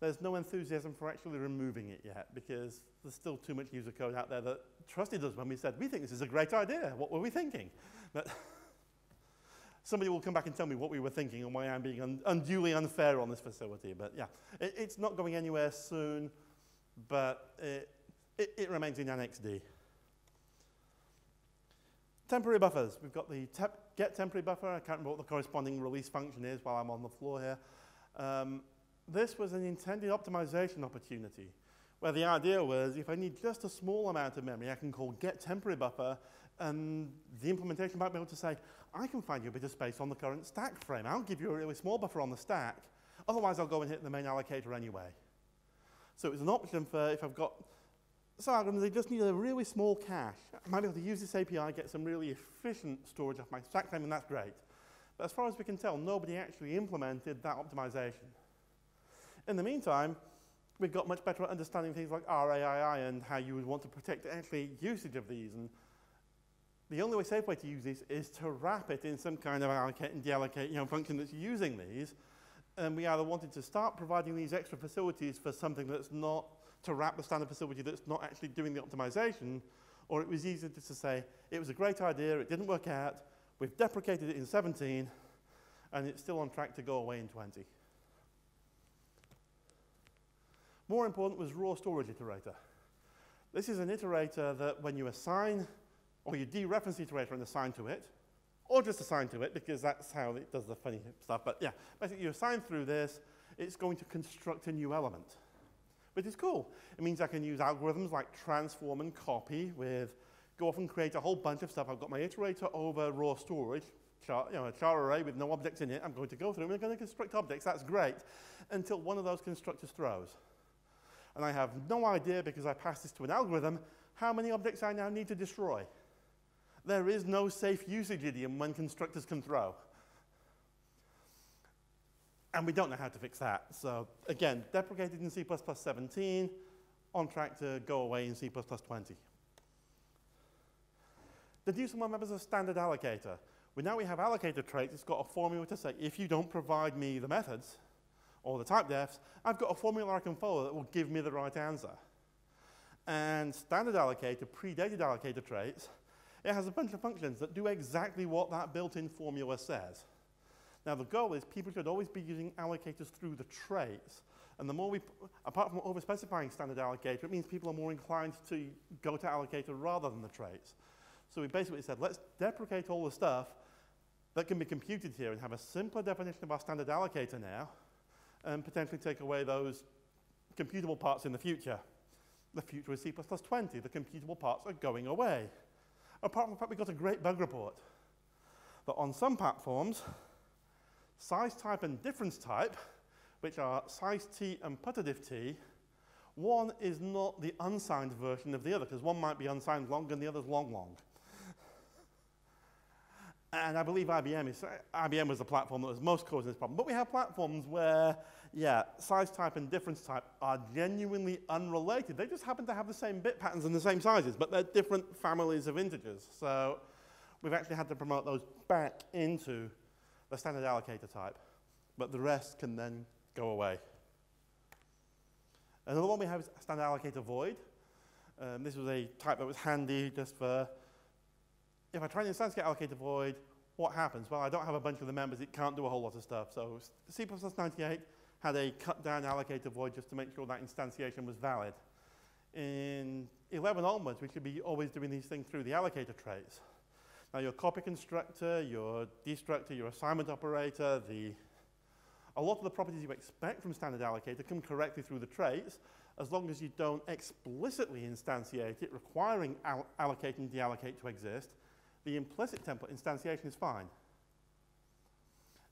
There's no enthusiasm for actually removing it yet because there's still too much user code out there that trusted us when we said, we think this is a great idea. What were we thinking? But somebody will come back and tell me what we were thinking and why I'm being unduly unfair on this facility. But yeah, it's not going anywhere soon, but it remains in Annex D. Temporary buffers. We've got the get temporary buffer. I can't remember what the corresponding release function is while I'm on the floor here. This was an intended optimization opportunity where the idea was if I need just a small amount of memory, I can call get temporary buffer, and the implementation might be able to say, I can find you a bit of space on the current stack frame. I'll give you a really small buffer on the stack. Otherwise, I'll go and hit the main allocator anyway. So it was an option for if I've got some algorithms, they just need a really small cache. I might be able to use this API, get some really efficient storage off my stack frame, and that's great. But as far as we can tell, nobody actually implemented that optimization. In the meantime, we've got much better at understanding things like RAII and how you would want to protect actually usage of these. And the only safe way to use these is to wrap it in some kind of allocate and deallocate function that's using these. And we either wanted to start providing these extra facilities for something that's not to wrap the standard facility that's not actually doing the optimization, or it was easier just to say, it was a great idea, it didn't work out, we've deprecated it in 17, and it's still on track to go away in 20. More important was raw storage iterator. This is an iterator that when you assign, or you dereference the iterator and assign to it, or just assign to it, because that's how it does the funny stuff, but yeah, basically you assign through this, it's going to construct a new element. Which is cool. It means I can use algorithms like transform and copy with, go off and create a whole bunch of stuff. I've got my iterator over raw storage, a char array with no objects in it. I'm going to go through and I'm going to construct objects. That's great. Until one of those constructors throws. And I have no idea, because I passed this to an algorithm, how many objects I now need to destroy. There is no safe usage idiom when constructors can throw. And we don't know how to fix that. So again, deprecated in C++ 17, on track to go away in C++20. Deduce more members of standard allocator. Now we have allocator traits. It's got a formula to say, if you don't provide me the methods or the type defs, I've got a formula I can follow that will give me the right answer. And standard allocator, predated allocator traits, it has a bunch of functions that do exactly what that built-in formula says. Now the goal is people should always be using allocators through the traits. And the more we, apart from over-specifying standard allocator, it means people are more inclined to go to allocator rather than the traits. So we basically said, let's deprecate all the stuff that can be computed here and have a simpler definition of our standard allocator now, and potentially take away those computable parts in the future. The future is C++20. The computable parts are going away. Apart from the fact we got a great bug report that on some platforms, size type and difference type, which are size t and putative t, one is not the unsigned version of the other, because one might be unsigned long and the other's long, long. And I believe IBM was the platform that was most causing this problem. But we have platforms where, yeah, size type and difference type are genuinely unrelated. They just happen to have the same bit patterns and the same sizes, but they're different families of integers. So we've actually had to promote those back into the standard allocator type. But the rest can then go away. Another one we have is standard allocator void. This was a type that was handy just for, if I try to instantiate allocator void, what happens? Well, I don't have a bunch of the members, it can't do a whole lot of stuff. So C++98 had a cut down allocator void just to make sure that instantiation was valid. In 11 onwards, we should be always doing these things through the allocator traits. Now your copy constructor, your destructor, your assignment operator, a lot of the properties you expect from standard allocator come correctly through the traits, as long as you don't explicitly instantiate it, requiring allocate and deallocate to exist. The implicit template instantiation is fine.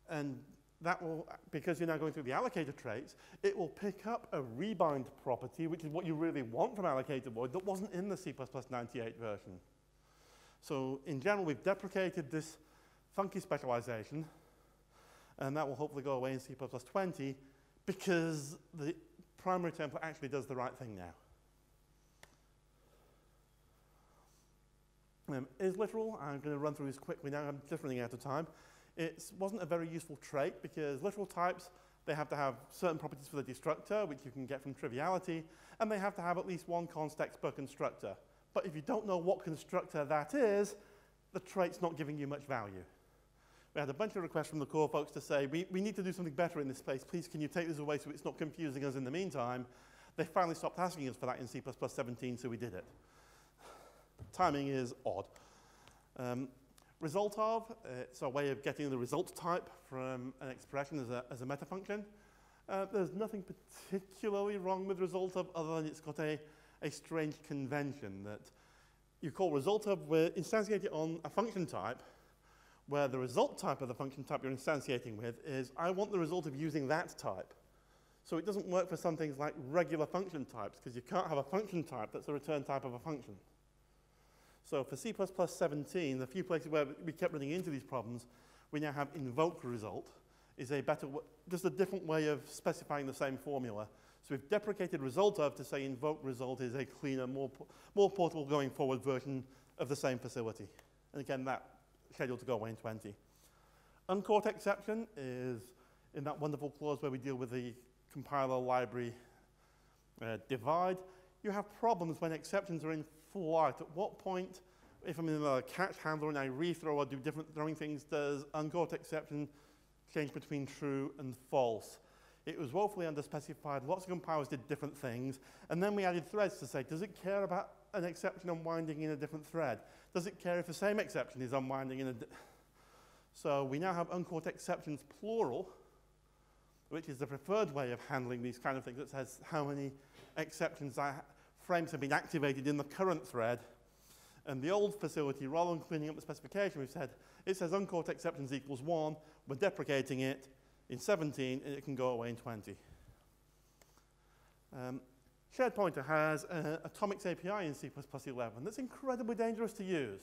And that will, because you're now going through the allocator traits, it will pick up a rebind property, which is what you really want from allocator void, that wasn't in the C++98 version. So in general, we've deprecated this funky specialization, and that will hopefully go away in C++20 because the primary template actually does the right thing now. Is literal. I'm going to run through this quickly now. I'm just running out of time. It wasn't a very useful trait because literal types, they have to have certain properties for the destructor, which you can get from triviality, and they have to have at least one constexpr constructor. But if you don't know what constructor that is, the trait's not giving you much value. We had a bunch of requests from the core folks to say, we need to do something better in this space. Please, can you take this away so it's not confusing us in the meantime? They finally stopped asking us for that in C++17, so we did it. Timing is odd. Result of, it's a way of getting the result type from an expression as a meta function. There's nothing particularly wrong with result of, other than it's got a strange convention that you call result of, where instantiate it on a function type, where the result type of the function type you're instantiating with is, I want the result of using that type. So it doesn't work for some things like regular function types, because you can't have a function type that's a return type of a function. So for C++17, the few places where we kept running into these problems, we now have invoke result is a better, just a different way of specifying the same formula. So we've deprecated result of to say invoke result is a cleaner, more portable going forward version of the same facility. And again, that scheduled to go away in 20. Uncaught exception is in that wonderful clause where we deal with the compiler library divide. You have problems when exceptions are in flight. At what point, if I'm in a catch handler and I rethrow or do different throwing things, does uncaught exception change between true and false? It was woefully underspecified. Lots of compilers did different things. And then we added threads to say, does it care about an exception unwinding in a different thread? Does it care if the same exception is unwinding in a... So we now have uncaught exceptions plural, which is the preferred way of handling these kind of things. It says how many exceptions frames have been activated in the current thread. And the old facility, rather than cleaning up the specification, we've said, it says uncaught exceptions equals 1. We're deprecating it in 17, and it can go away in 20. Shared pointer has an atomics API in C++11 that's incredibly dangerous to use.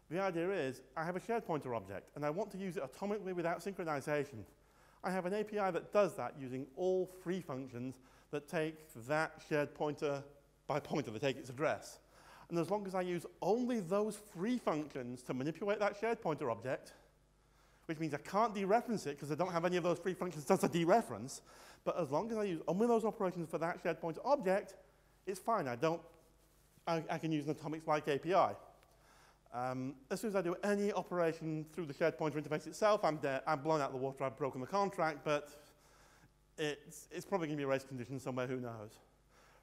The idea is, I have a shared pointer object, and I want to use it atomically without synchronization. I have an API that does that using all free functions that take that shared pointer by pointer, they take its address. And as long as I use only those free functions to manipulate that shared pointer object, which means I can't dereference it because I don't have any of those free functions as a dereference, but as long as I use only those operations for that shared pointer object, it's fine. I can use an atomics-like API. As soon as I do any operation through the shared pointer interface itself, I'm dead. I'm blown out of the water. I've broken the contract, but it's probably going to be a race condition somewhere. Who knows?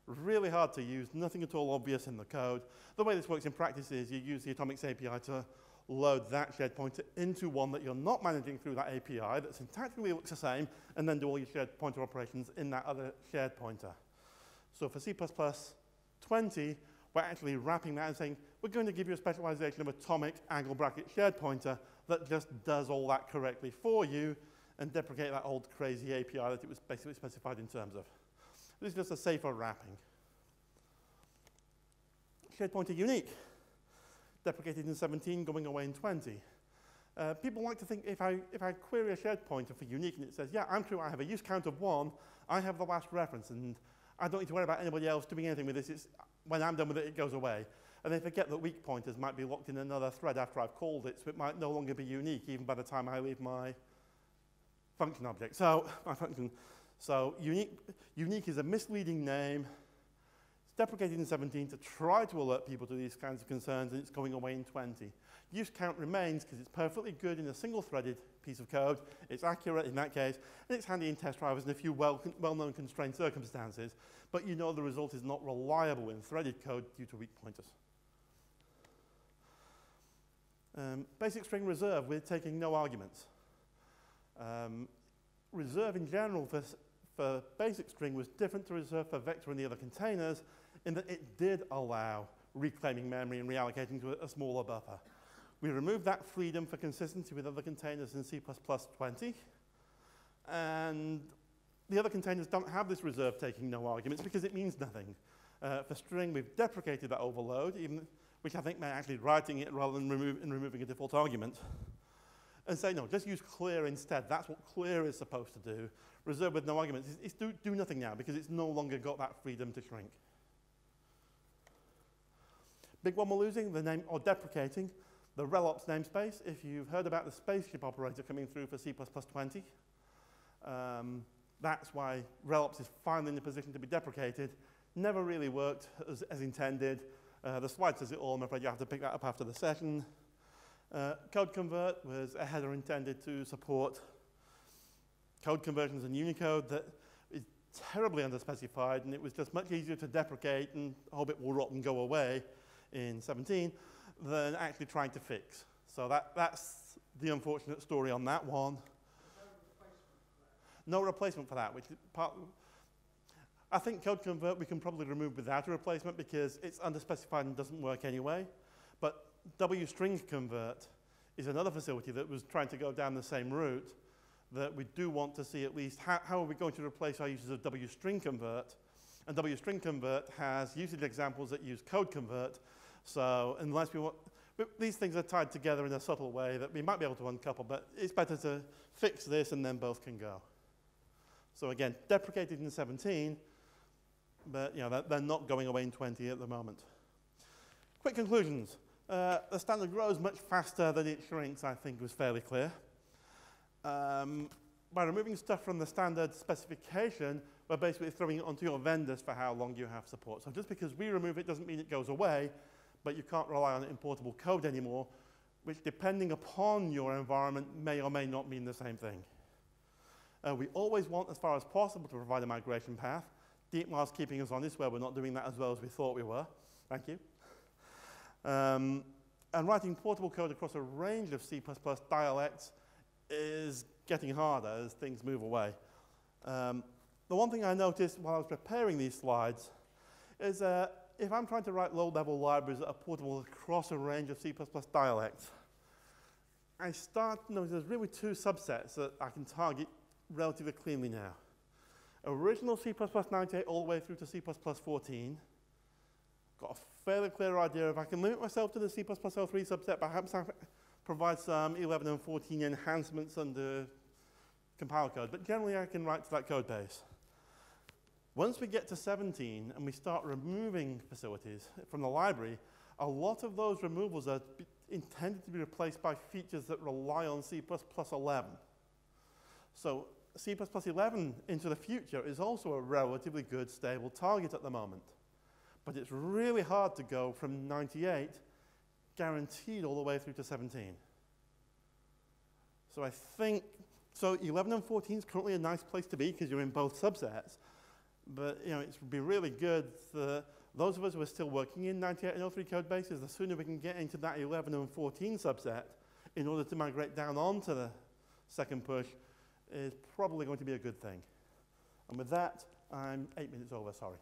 Really hard to use. Nothing at all obvious in the code. The way this works in practice is you use the atomics API to load that shared pointer into one that you're not managing through that API that syntactically looks the same, and then do all your shared pointer operations in that other shared pointer. So for C++ 20, we're actually wrapping that and saying, we're going to give you a specialization of atomic angle bracket shared pointer that just does all that correctly for you and deprecate that old crazy API that it was basically specified in terms of. This is just a safer wrapping. Shared pointer unique. Deprecated in 17, going away in 20. People like to think if I query a shared pointer for unique and it says, yeah, I'm true, I have a use count of 1, I have the last reference, and I don't need to worry about anybody else doing anything with this. When I'm done with it, it goes away. And they forget that weak pointers might be locked in another thread after I've called it, so it might no longer be unique even by the time I leave my function object. So unique is a misleading name. It's deprecated in 17 to try to alert people to these kinds of concerns, and it's going away in 20. Use count remains because it's perfectly good in a single-threaded piece of code. It's accurate in that case, and it's handy in test drivers in a few well-known constrained circumstances, but you know the result is not reliable in threaded code due to weak pointers. Basic string reserve with taking no arguments. Reserve in general for basic string was different to reserve for vector and the other containers in that it did allow reclaiming memory and reallocating to a smaller buffer. We removed that freedom for consistency with other containers in C++ 20, and the other containers don't have this reserve taking no arguments because it means nothing. For string, we've deprecated that overload, which I think meant actually writing it rather than removing a default argument. And say, no, just use clear instead. That's what clear is supposed to do. Reserve with no arguments is do nothing now because it's no longer got that freedom to shrink. Big one we're losing, the name, or deprecating, the relops namespace. If you've heard about the spaceship operator coming through for C++ 20, that's why relops is finally in the position to be deprecated. Never really worked as intended. The slide says it all. I'm afraid you have to pick that up after the session. Code convert was a header intended to support code conversions in Unicode that is terribly underspecified, and it was just much easier to deprecate and hope it will rot and go away in 17 than actually trying to fix. So that's the unfortunate story on that one. No replacement for that, which is I think code convert we can probably remove without a replacement because it's underspecified and doesn't work anyway. But W-string convert is another facility that was trying to go down the same route that we do want to see at least how are we going to replace our uses of W-string convert. And W-string convert has usage examples that use code convert. So unless we want, these things are tied together in a subtle way that we might be able to uncouple, but it's better to fix this and then both can go. So again, deprecated in 17, but they're not going away in 20 at the moment. Quick conclusions. The standard grows much faster than it shrinks, I think was fairly clear. By removing stuff from the standard specification, we're basically throwing it onto your vendors for how long you have support. So just because we remove it doesn't mean it goes away, but you can't rely on importable code anymore, which depending upon your environment may or may not mean the same thing. We always want, as far as possible, to provide a migration path. DeepMar's keeping us honest where we're not doing that as well as we thought we were. Thank you. And writing portable code across a range of C++ dialects is getting harder as things move away. The one thing I noticed while I was preparing these slides is if I'm trying to write low-level libraries that are portable across a range of C++ dialects, I start to notice there's really two subsets that I can target relatively cleanly now. Original C++ 98 all the way through to C++ 14. Got a fairly clear idea if I can limit myself to the C++ L3 subset, perhaps I provide some 11 and 14 enhancements under compile code, but generally I can write to that code base. Once we get to 17 and we start removing facilities from the library, a lot of those removals are intended to be replaced by features that rely on C++ 11. So C++ 11 into the future is also a relatively good stable target at the moment. But it's really hard to go from 98 guaranteed all the way through to 17. So I think, so 11 and 14 is currently a nice place to be because you're in both subsets. But it would be really good for those of us who are still working in 98 and 03 code bases, the sooner we can get into that 11 and 14 subset in order to migrate down onto the second push is probably going to be a good thing. And with that, I'm 8 minutes over, sorry.